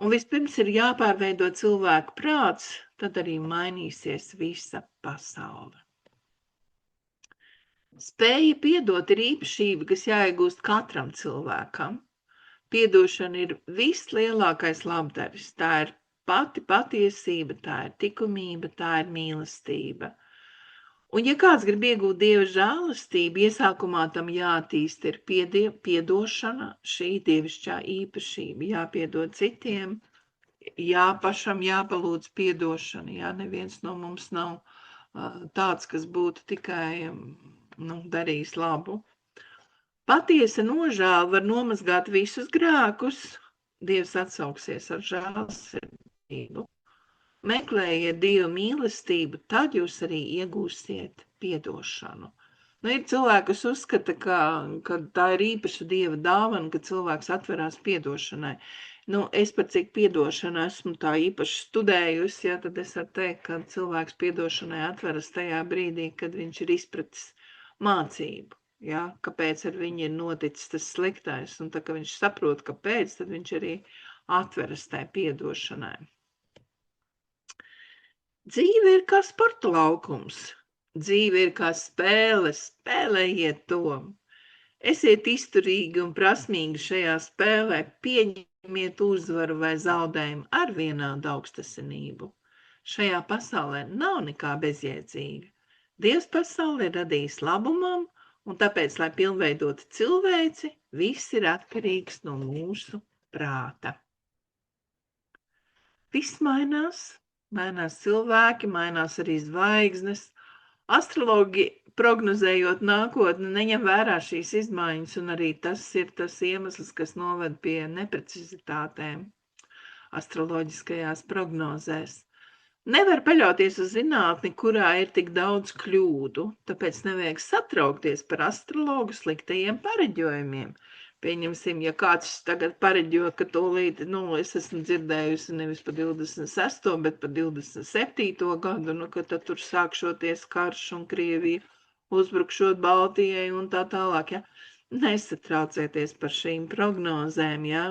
Un vispirms ir jāpārveido cilvēku prāts, tad arī mainīsies visa pasaule. Spēja piedot ir īpašība, kas jāiegūst katram cilvēkam. Piedošana ir vislielākais labdaris. Tā ir pati patiesība, tā ir likumība, tā ir mīlestība. Un ja kāds grib iegūt Dieva žēlastību, iesākumā tam jāattīst ir piedošana, šī dievišķā īpašība, jāpiedod citiem, pašam jāpalūdz piedošana, neviens no mums nav tāds, kas būtu tikai darījis labu. Patiesa nožēla var nomazgāt visus grēkus. Dievs atsauksies ar žēlsirdību. Meklējiet Dieva mīlestību, tad jūs arī iegūsiet piedošanu. Ir cilvēki, kas uzskata, ka tā ir īpaša Dieva dāvana, ka cilvēks atverās piedošanai. Es par cik piedošanu esmu tā īpaši studējusi, ja, tad es varu teikt, ka cilvēks piedošanai atveras tajā brīdī, kad viņš ir izpratis mācību, ja, kāpēc ar viņu ir noticis tas sliktais, un tā, ka viņš saprot, kāpēc, tad viņš arī atveras tai piedošanai. Dzīve ir kā sporta laukums, dzīve ir kā spēle, spēlējiet to. Esiet izturīgi un prasmīgi šajā spēlē, pieņemiet uzvaru vai zaudējumu ar vienādu augstasinību. Šajā pasaulē nav nekā bezjēdzīga. Dievs pasauli ir radījis labumam, un tāpēc, lai pilnveidotu cilvēci, viss ir atkarīgs no mūsu prāta. Viss mainās cilvēki, mainās arī zvaigznes. Astrologi, prognozējot nākotni, neņem vērā šīs izmaiņas, un arī tas ir tas iemesls, kas noved pie neprecizitātēm astroloģiskajās prognozēs. Nevar paļauties uz zinātni, kurā ir tik daudz kļūdu, tāpēc nevajag satraukties par astrologu sliktajiem pareģojumiem. Pieņemsim, ja kāds tagad pareģo, ka tūlīt, es esmu dzirdējusi nevis par 26. bet par 27. gadu, ka tad tur sākšoties karš un Krievija uzbrukšot Baltijai un tā tālāk, ja. Nesatraucieties par šīm prognozēm, ja,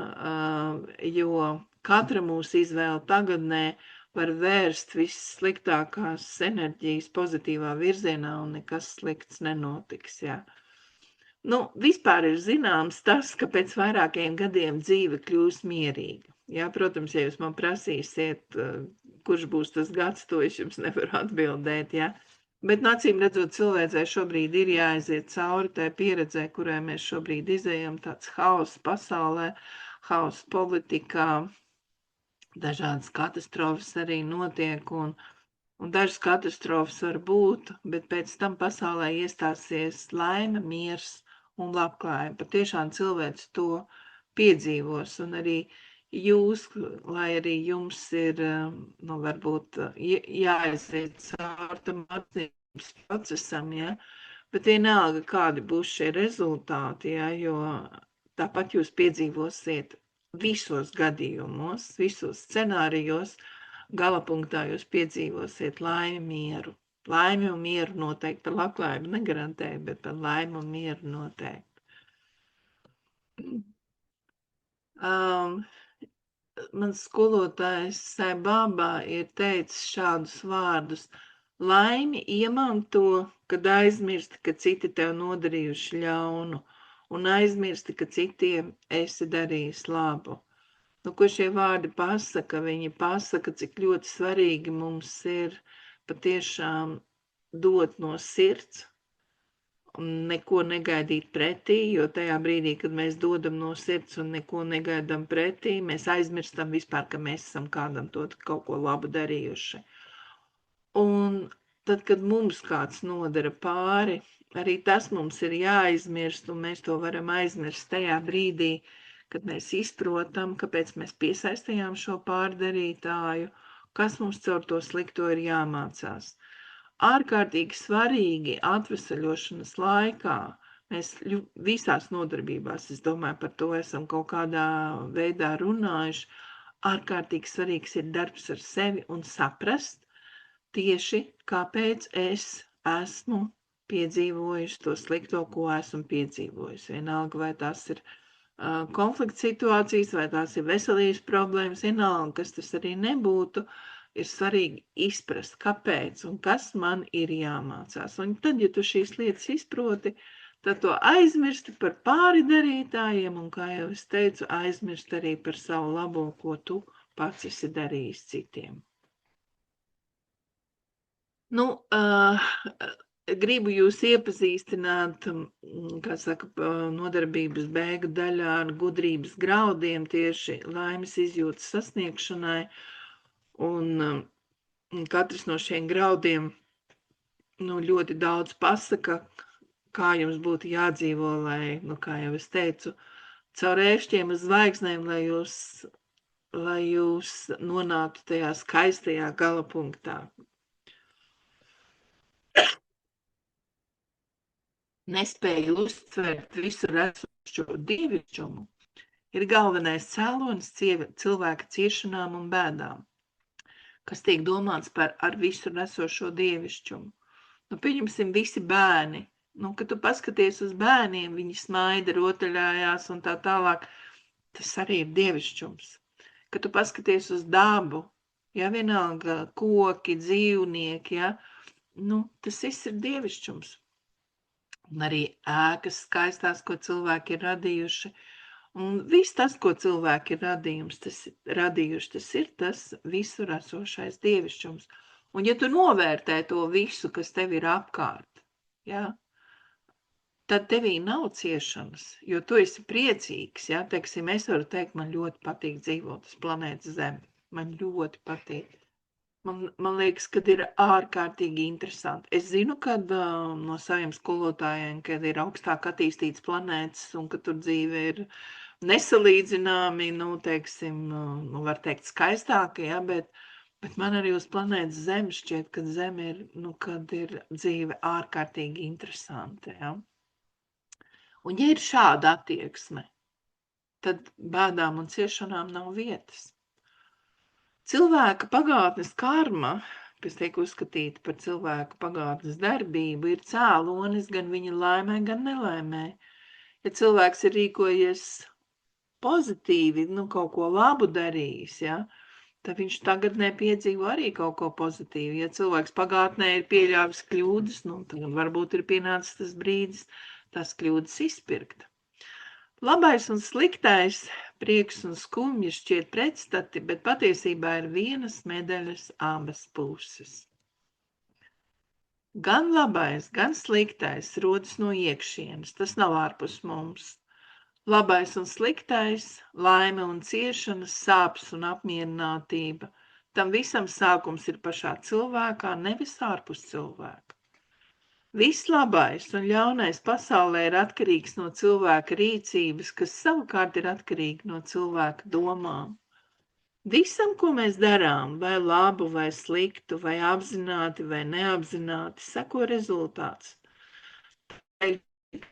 jo katra mūsu izvēle tagadnē var vērst vissliktākās enerģijas pozitīvā virzienā un nekas slikts nenotiks, ja. Vispār ir zināms tas, ka pēc vairākiem gadiem dzīve kļūst mierīga. Ja, protams, ja jūs man prasīsiet, kurš būs tas gads, to es jums nevaru atbildēt, ja. Bet, acīm redzot, cilvēcei šobrīd ir jāaiziet cauri tai pieredzē, kurai mēs šobrīd izējam, tāds haoss pasaulē, haoss politikā, dažādas katastrofas arī notiek, un dažas katastrofas var būt, bet pēc tam pasaulē iestāsies laime, miers un labklājība. Patiešām cilvēks to piedzīvos, un arī jūs, lai arī jums ir, varbūt jāaiziet caur tam atzīmes procesam, ja, bet vienalga, kādi būs šie rezultāti, ja, jo tāpat jūs piedzīvosiet visos gadījumos, visos scenārijos, galapunktā jūs piedzīvosiet laimi, mieru. Laimi un mieru noteikti, par labklājību negarantēju, bet par laimi un mieru noteikti. Mans skolotājs Saibābā ir teicis šādus vārdus: laimi iemanto, kad aizmirsti, ka citi tev nodarījuši ļaunu, un aizmirsti, ka citiem esi darījis labu. Ko šie vārdi pasaka? Viņi pasaka, cik ļoti svarīgi mums ir patiešām dot no sirds un neko negaidīt pretī, jo tajā brīdī, kad mēs dodam no sirds un neko negaidām pretī, mēs aizmirstam vispār, ka mēs esam kādam kaut ko labu darījuši. Un tad, kad mums kāds nodara pāri, arī tas mums ir jāaizmirst, un mēs to varam aizmirst tajā brīdī, kad mēs izprotam, kāpēc mēs piesaistījām šo pārdarītāju, kas mums caur to slikto ir jāmācās. Ārkārtīgi svarīgi atvesaļošanas laikā, mēs visās nodarbībās, es domāju, par to esam kaut kādā veidā runājuši, ārkārtīgi svarīgs ir darbs ar sevi un saprast tieši, kāpēc es esmu piedzīvojuši to slikto, ko esmu piedzīvojusi. Vienalga, vai tās ir konflikts situācijas, vai tās ir veselības problēmas, vienalga, kas tas arī nebūtu, ir svarīgi izprast, kāpēc un kas man ir jāmācās. Un tad, ja tu šīs lietas izproti, tad to aizmirsti par pāridarītājiem, un, kā jau es teicu, aizmirst arī par savu labo, ko tu pats esi darījis citiem. Gribu jūs iepazīstināt, kā saka, nodarbības beigu daļā ar gudrības graudiem tieši laimes izjūtas sasniegšanai, un katrs no šiem graudiem ļoti daudz pasaka, kā jums būtu jādzīvo, lai, kā jau es teicu, caur ēršķiem uz zvaigznēm, lai jūs nonāktu tajā skaistajā galapunktā. Nespēju uztvert visu esošo dievišķumu, ir galvenais cēlonis cilvēka ciešanām un bēdām, kas tiek domāts par ar visu nesošo dievišķumu. Nu, pieņemsim, visi bērni. Nu, kad tu paskaties uz bērniem, viņi smaida, rotaļājās un tā tālāk, tas arī ir dievišķums. Kad tu paskaties uz dabu, ja vienalga koki, dzīvnieki, ja, nu, tas viss ir dievišķums. Un arī ēkas skaistās, ko cilvēki ir radījuši. Un viss tas, ko cilvēki ir radījuši, tas ir tas visur esošais dievišķums. Un ja tu novērtē to visu, kas tev ir apkārt, ja, tad tevī nav ciešanas, jo tu esi priecīgs. Ja? Teiksim, es varu teikt, man ļoti patīk dzīvot uz planētas Zeme. Man ļoti patīk. Man liekas, kad ir ārkārtīgi interesanti. Es zinu, kad no saviem skolotājiem, kad ir augstāk attīstīts planētas un ka tur dzīve ir nesalīdzināmi, nu, teiksim, nu, var teikt skaistāka, ja, bet man arī uz planētas Zeme šķiet, ka Zeme ir, nu, kad ir dzīve ārkārtīgi interesanti, ja. Un ja ir šāda attieksme, tad bēdām un ciešanām nav vietas. Cilvēka pagātnes karma, kas tiek uzskatīta par cilvēku pagātnes darbību, ir cēlonis gan viņa laimē, gan nelaimē. Ja cilvēks ir rīkojies pozitīvi, nu, kaut ko labu darījis, ja, tad viņš tagadnē piedzīvo arī kaut ko pozitīvu. Ja cilvēks pagātnē ir pieļāvis kļūdas, nu, tad varbūt ir pienācis tas brīdis tās kļūdas izpirkt. Labais un sliktais, prieks un skumji šķiet pretstati, bet patiesībā ir vienas medaļas abas puses. Gan labais, gan sliktais rodas no iekšienes, tas nav ārpus mums. Labais un sliktais, laime un ciešanas, sāpes un apmierinātība, tam visam sākums ir pašā cilvēkā, nevis ārpus cilvēka. Viss labais un ļaunais pasaulē ir atkarīgs no cilvēka rīcības, kas savukārt ir atkarīgi no cilvēka domām. Visam, ko mēs darām, vai labu, vai sliktu, vai apzināti, vai neapzināti, seko rezultāts.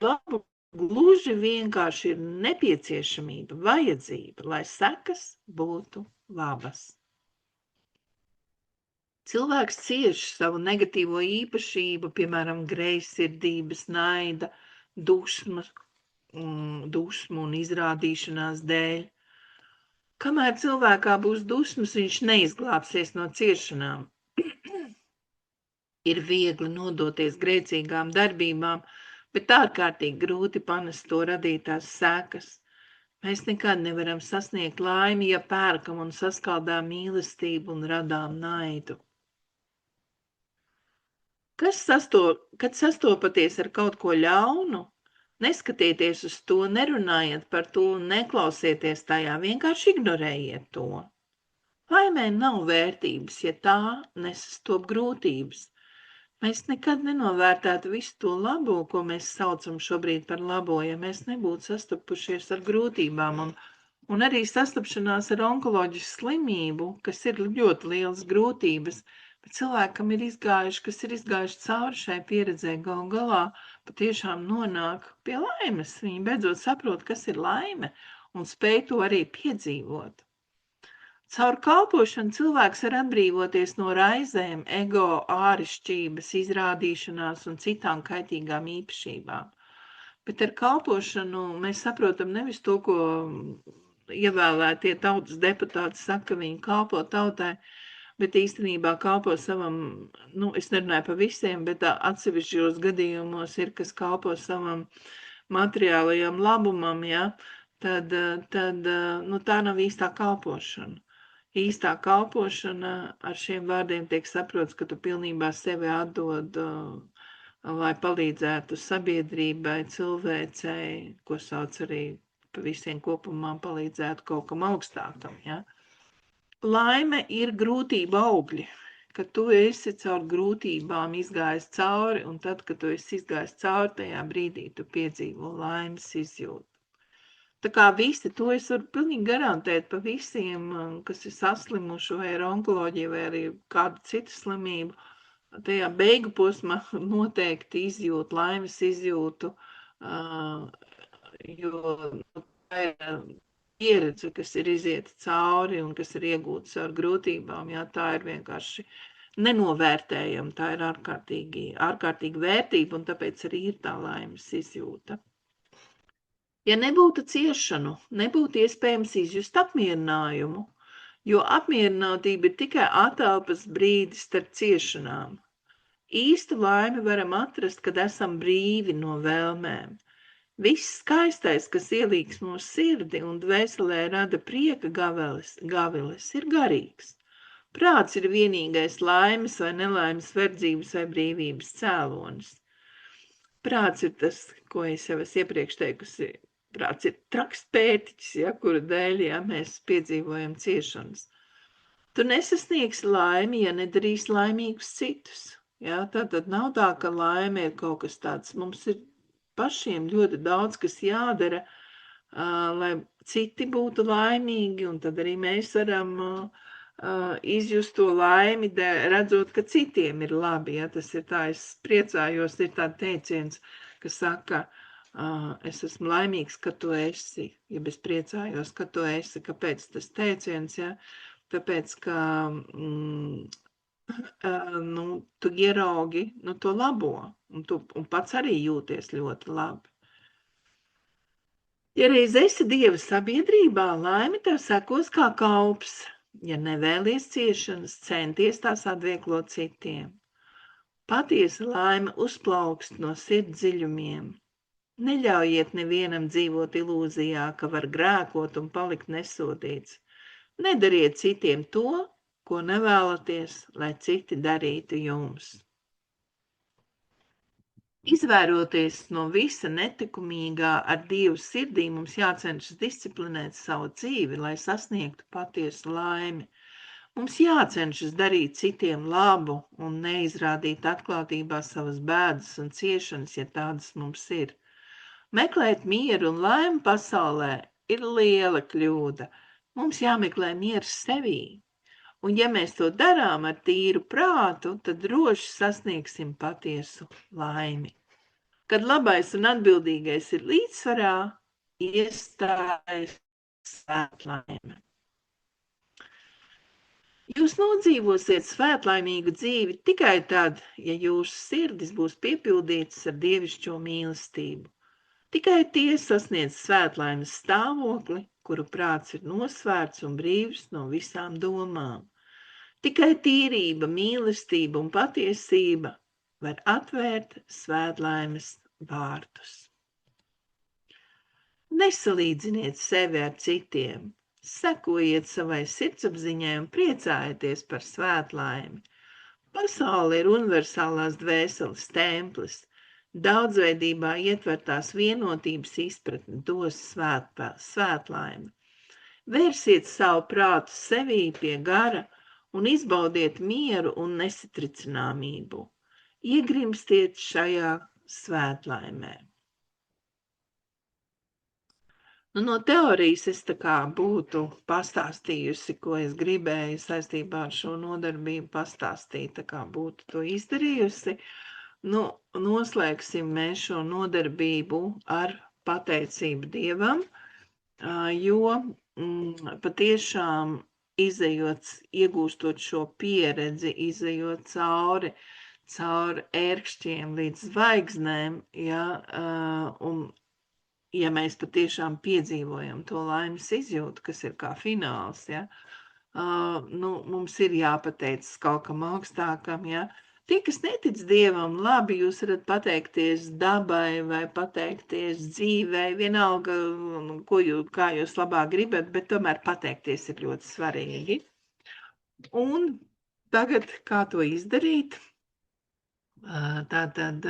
Labu gluži vienkārši ir nepieciešamība, vajadzība, lai sekas būtu labas. Cilvēks cieš savu negatīvo īpašību, piemēram, greizsirdības, naida, dusmu un izrādīšanās dēļ. Kamēr cilvēkā būs dusmas, viņš neizglābsies no ciešanām. Ir viegli nodoties grēcīgām darbībām, bet ārkārtīgi grūti panest to radītās sekas. Mēs nekad nevaram sasniegt laimi, ja pērkam un saskaldām mīlestību un radām naidu. Kad sastopaties ar kaut ko ļaunu, neskatieties uz to, nerunājiet par to un neklausieties tajā, vienkārši ignorējiet to. Laimē nav vērtības, ja tā nesastop grūtības. Mēs nekad nenovērtētu visu to labo, ko mēs saucam šobrīd par labo, ja mēs nebūtu sastopušies ar grūtībām un arī sastapšanās ar onkoloģisku slimību, kas ir ļoti lielas grūtības, bet cilvēkam kas ir izgājuši cauri šai pieredzē, gal galā patiešām nonāk pie laimes. Viņi beidzot saprot, kas ir laime, un spēj to arī piedzīvot. Caur kalpošanu cilvēks var atbrīvoties no raizēm, ego, ārišķības, izrādīšanās un citām kaitīgām īpašībām. Bet ar kalpošanu mēs saprotam nevis to, ko ievēlētie tautas deputāti saka, ka viņi kalpo tautai, bet īstenībā kalpo savam, nu, es nerunāju par visiem, bet atsevišķos gadījumos ir, kas kalpo savam materiālajam labumam, ja, tad nu, tā nav īstā kalpošana. Īstā kalpošana ar šiem vārdiem tiek saprots, ka tu pilnībā sevi atdod, lai palīdzētu sabiedrībai, cilvēcei, ko sauc arī pa visiem kopumā palīdzētu kaut kam augstākam, ja. Laime ir grūtība augļi, ka tu esi caur grūtībām izgājis cauri, un tad, kad tu esi izgājis cauri, tajā brīdī tu piedzīvo laimes izjūtu. Tā kā visi, to es varu pilnīgi garantēt pa visiem, kas ir saslimuši vai ar onkoloģiju vai arī kādu citu slimību, tajā beigu posmā noteikti izjūt laimes izjūtu, jo tā ir pieredze, kas ir izieta cauri un kas ir iegūta ar grūtībām, jā, tā ir vienkārši nenovērtējama, tā ir ārkārtīgi vērtība, un tāpēc arī ir tā laimes izjūta. Ja nebūtu ciešanu, nebūtu iespējams izjust apmierinājumu, jo apmierinātība ir tikai atelpas brīdis starp ciešanām. Īstu laimi varam atrast, kad esam brīvi no vēlmēm. Viss skaistais, kas ielīgs mūsu sirdi un dvēselē rada prieka gaviles, ir garīgs. Prāts ir vienīgais laimes vai nelaimes verdzības vai brīvības cēlonis. Prāts ir tas, ko es jau esmu iepriekš teikusi. Prāts ir traks pētiķis, ja, kura dēļ, ja, mēs piedzīvojam ciešanas. Tu nesasniegsi laimi, ja nedarīsi laimīgus citus. Ja, tātad nav tā, ka laime ir kaut kas tāds. Mums ir pašiem ļoti daudz, kas jādara, lai citi būtu laimīgi, un tad arī mēs varam izjust to laimi, redzot, ka citiem ir labi. Ja, tas ir tā, es priecājos, ir tā teiciens, kas saka, es esmu laimīgs, ka tu esi, ja es priecājos, ka tu esi. Kāpēc tas teiciens, ja? Tāpēc, ka tu ieraugi to labo, un pats arī jūties ļoti labi. Ja reiz esi Dieva sabiedrībā, laime tev sekos kā kalps. Ja nevēlies ciešanas, centies tās atvieglot citiem. Patiesa laime uzplaukst no sirds dziļumiem. Neļaujiet nevienam dzīvot ilūzijā, ka var grēkot un palikt nesodīts. Nedariet citiem to, ko nevēlaties, lai citi darītu jums. Izvairoties no visa netikumīgā ar Dievu sirdī, mums jācenšas disciplinēt savu dzīvi, lai sasniegtu patiesu laimi. Mums jācenšas darīt citiem labu un neizrādīt atklātībā savas bēdas un ciešanas, ja tādas mums ir. Meklēt mieru un laimi pasaulē ir liela kļūda. Mums jāmeklē miers sevī. Un ja mēs to darām ar tīru prātu, tad droši sasniegsim patiesu laimi. Kad labais un atbildīgais ir līdzsvarā, iestājas svētlaime. Jūs nodzīvosiet svētlaimīgu dzīvi tikai tad, ja jūsu sirdis būs piepildītas ar dievišķo mīlestību. Tikai tie sasniedz svētlaimes stāvokli, kuru prāts ir nosvērts un brīvs no visām domām. Tikai tīrība, mīlestība un patiesība var atvērt svētlaimes vārtus. Nesalīdziniet sevi ar citiem, sekojiet savai sirdsapziņai un priecājieties par svētlaimi. Pasaule ir universālās dvēseles templis. Daudzveidībā ietvertās vienotības izpratne dos svētlaimi. Vērsiet savu prātu sevī pie gara un izbaudiet mieru un nesatricināmību. Iegrimstiet šajā svētlaimē. No teorijas es tā kā būtu pastāstījusi, ko es gribēju saistībā ar šo nodarbību pastāstīt, tā kā būtu to izdarījusi. Noslēgsim mēs šo nodarbību ar pateicību Dievam, jo patiešām iegūstot šo pieredzi, izejot cauri ērkšķiem līdz zvaigznēm, ja, un ja mēs patiešām piedzīvojam to laimes izjūtu, kas ir kā fināls, ja, mums ir jāpateicas kaut kam augstākam, ja. Tie, kas netic Dievam, labi, jūs varat pateikties dabai vai pateikties dzīvei, vienalga, kā jūs labāk gribat, bet tomēr pateikties ir ļoti svarīgi. Un tagad, kā to izdarīt? Tātad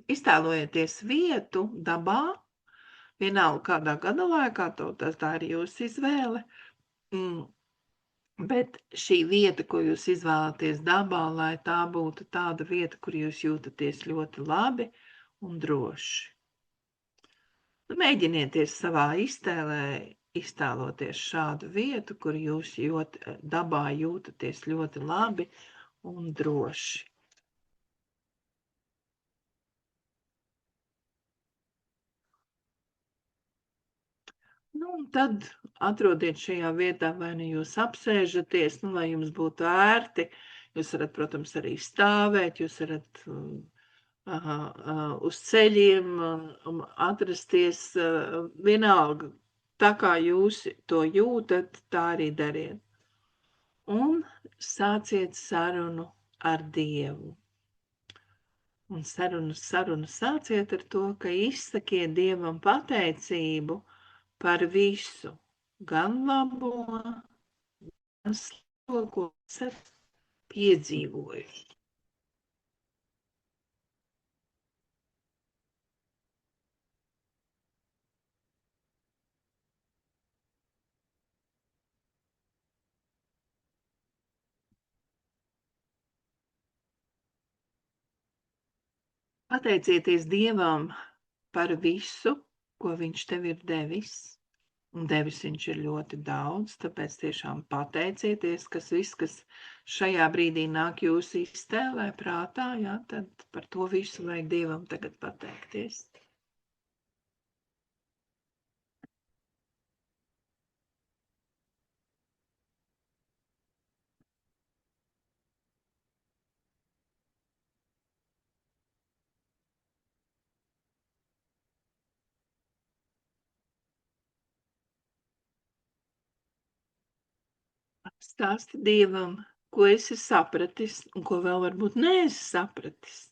iztēlojieties vietu dabā, vienalga kādā gada laikā, tā ir jūsu izvēle. Bet šī vieta, ko jūs izvēlaties dabā, lai tā būtu tāda vieta, kur jūs jūtaties ļoti labi un droši. Mēģinieties savā iztēlē iztēloties šādu vietu, kur jūs dabā jūtaties ļoti labi un droši. Nu, un tad atrodiet šajā vietā, vai nu jūs apsēžaties, nu, lai jums būtu ērti. Jūs varat, protams, arī stāvēt, jūs varat uz ceļiem atrasties, vienalga. Tā kā jūs to jūtat, tā arī dariet. Un sāciet sarunu ar Dievu. Un sarunu sāciet ar to, ka izsakiet Dievam pateicību par visu, gan labo, gan slikto, ko esat piedzīvojuši. Pateicieties Dievam par visu, ko viņš tev ir devis. Un devis viņš ir ļoti daudz, tāpēc tiešām pateicieties, kas šajā brīdī nāk jūsu iztēlē prātā, jā, tad par to visu vajag Dievam tagad pateikties. Stāsti Dievam, ko esi sapratis un ko vēl varbūt neesi sapratis.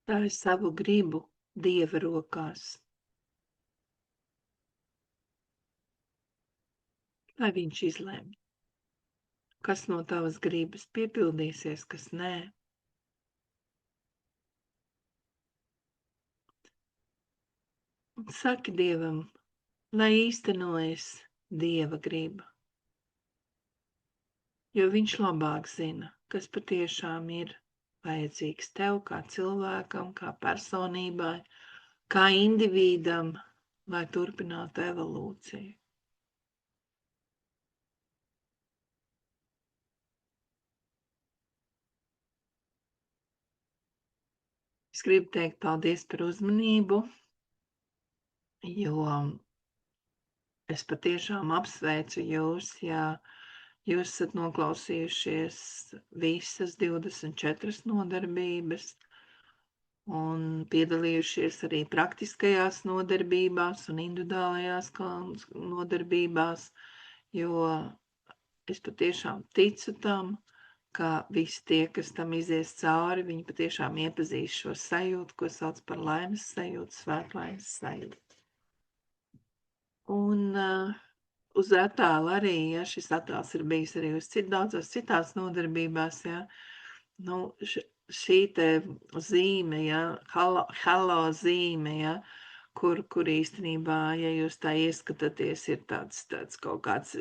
Tā ir savu gribu Dieva rokās. Lai viņš izlemj, kas no tavas gribas piepildīsies, kas nē. Un saki Dievam, lai īstenojas Dieva griba, jo viņš labāk zina, kas patiešām ir vajadzīgs tev kā cilvēkam, kā personībai, kā individam, lai turpinātu evolūciju. Es gribu teikt paldies par uzmanību, jo es patiešām apsveicu jūs, ja jūs esat noklausījušies visas 24 nodarbības un piedalījušies arī praktiskajās nodarbībās un individuālajās nodarbībās, jo es patiešām ticu tam, ka visi tie, kas tam izies cauri, viņi patiešām iepazīs šo sajūtu, ko sauc par laimes sajūtu, svētlaimes sajūtu. Un uz attēlu arī, ja šis attēls ir bijis arī uz daudzās citās nodarbībās, ja, nu, šī te zīme, ja, halo zīme, ja, kur īstenībā, ja jūs tā ieskatāties, ir tāds kaut kāds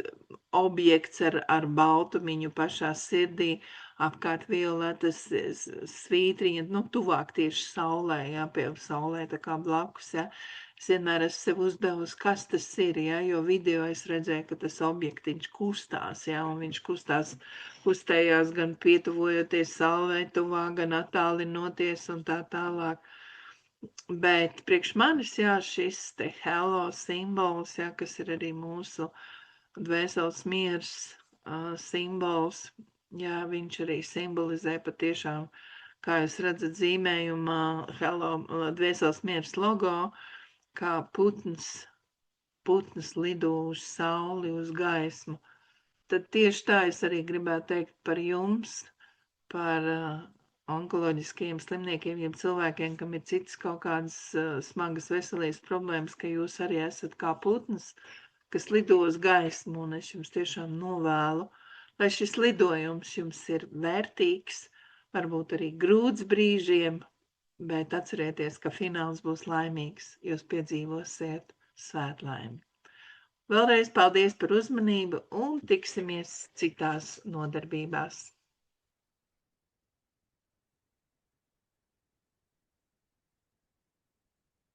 objekts ar baltumiņu pašā sirdī, apkārt violetas svītriņa, nu, tuvāk tieši saulē, jā, pie saulē, tā kā blakus, jā. Es vienmēr esmu sev uzdevusi, kas tas ir, jā, jo video es redzēju, ka tas objektiņš kustās, jā, un viņš kustējās gan pietuvojoties saulē tuvāk, gan attālinoties un tā tālāk. Bet priekš manis, jā, šis te halo simbols, jā, kas ir arī mūsu dvēseles miers simbols, jā, viņš arī simbolizē patiešām, kā jūs redzat zīmējumā, halo dvēseles miers logo, kā putns lido uz sauli, uz gaismu. Tad tieši tā es arī gribētu teikt par jums, par onkoloģiskajiem slimniekiem, jeb cilvēkiem, kam ir citas kaut kādas smagas veselības problēmas, ka jūs arī esat kā putns, kas lido uz gaismu, un es jums tiešām novēlu, lai šis lidojums jums ir vērtīgs, varbūt arī grūts brīžiem, bet atcerieties, ka fināls būs laimīgs, jūs piedzīvosiet svētlaimi. Vēlreiz paldies par uzmanību un tiksimies citās nodarbībās.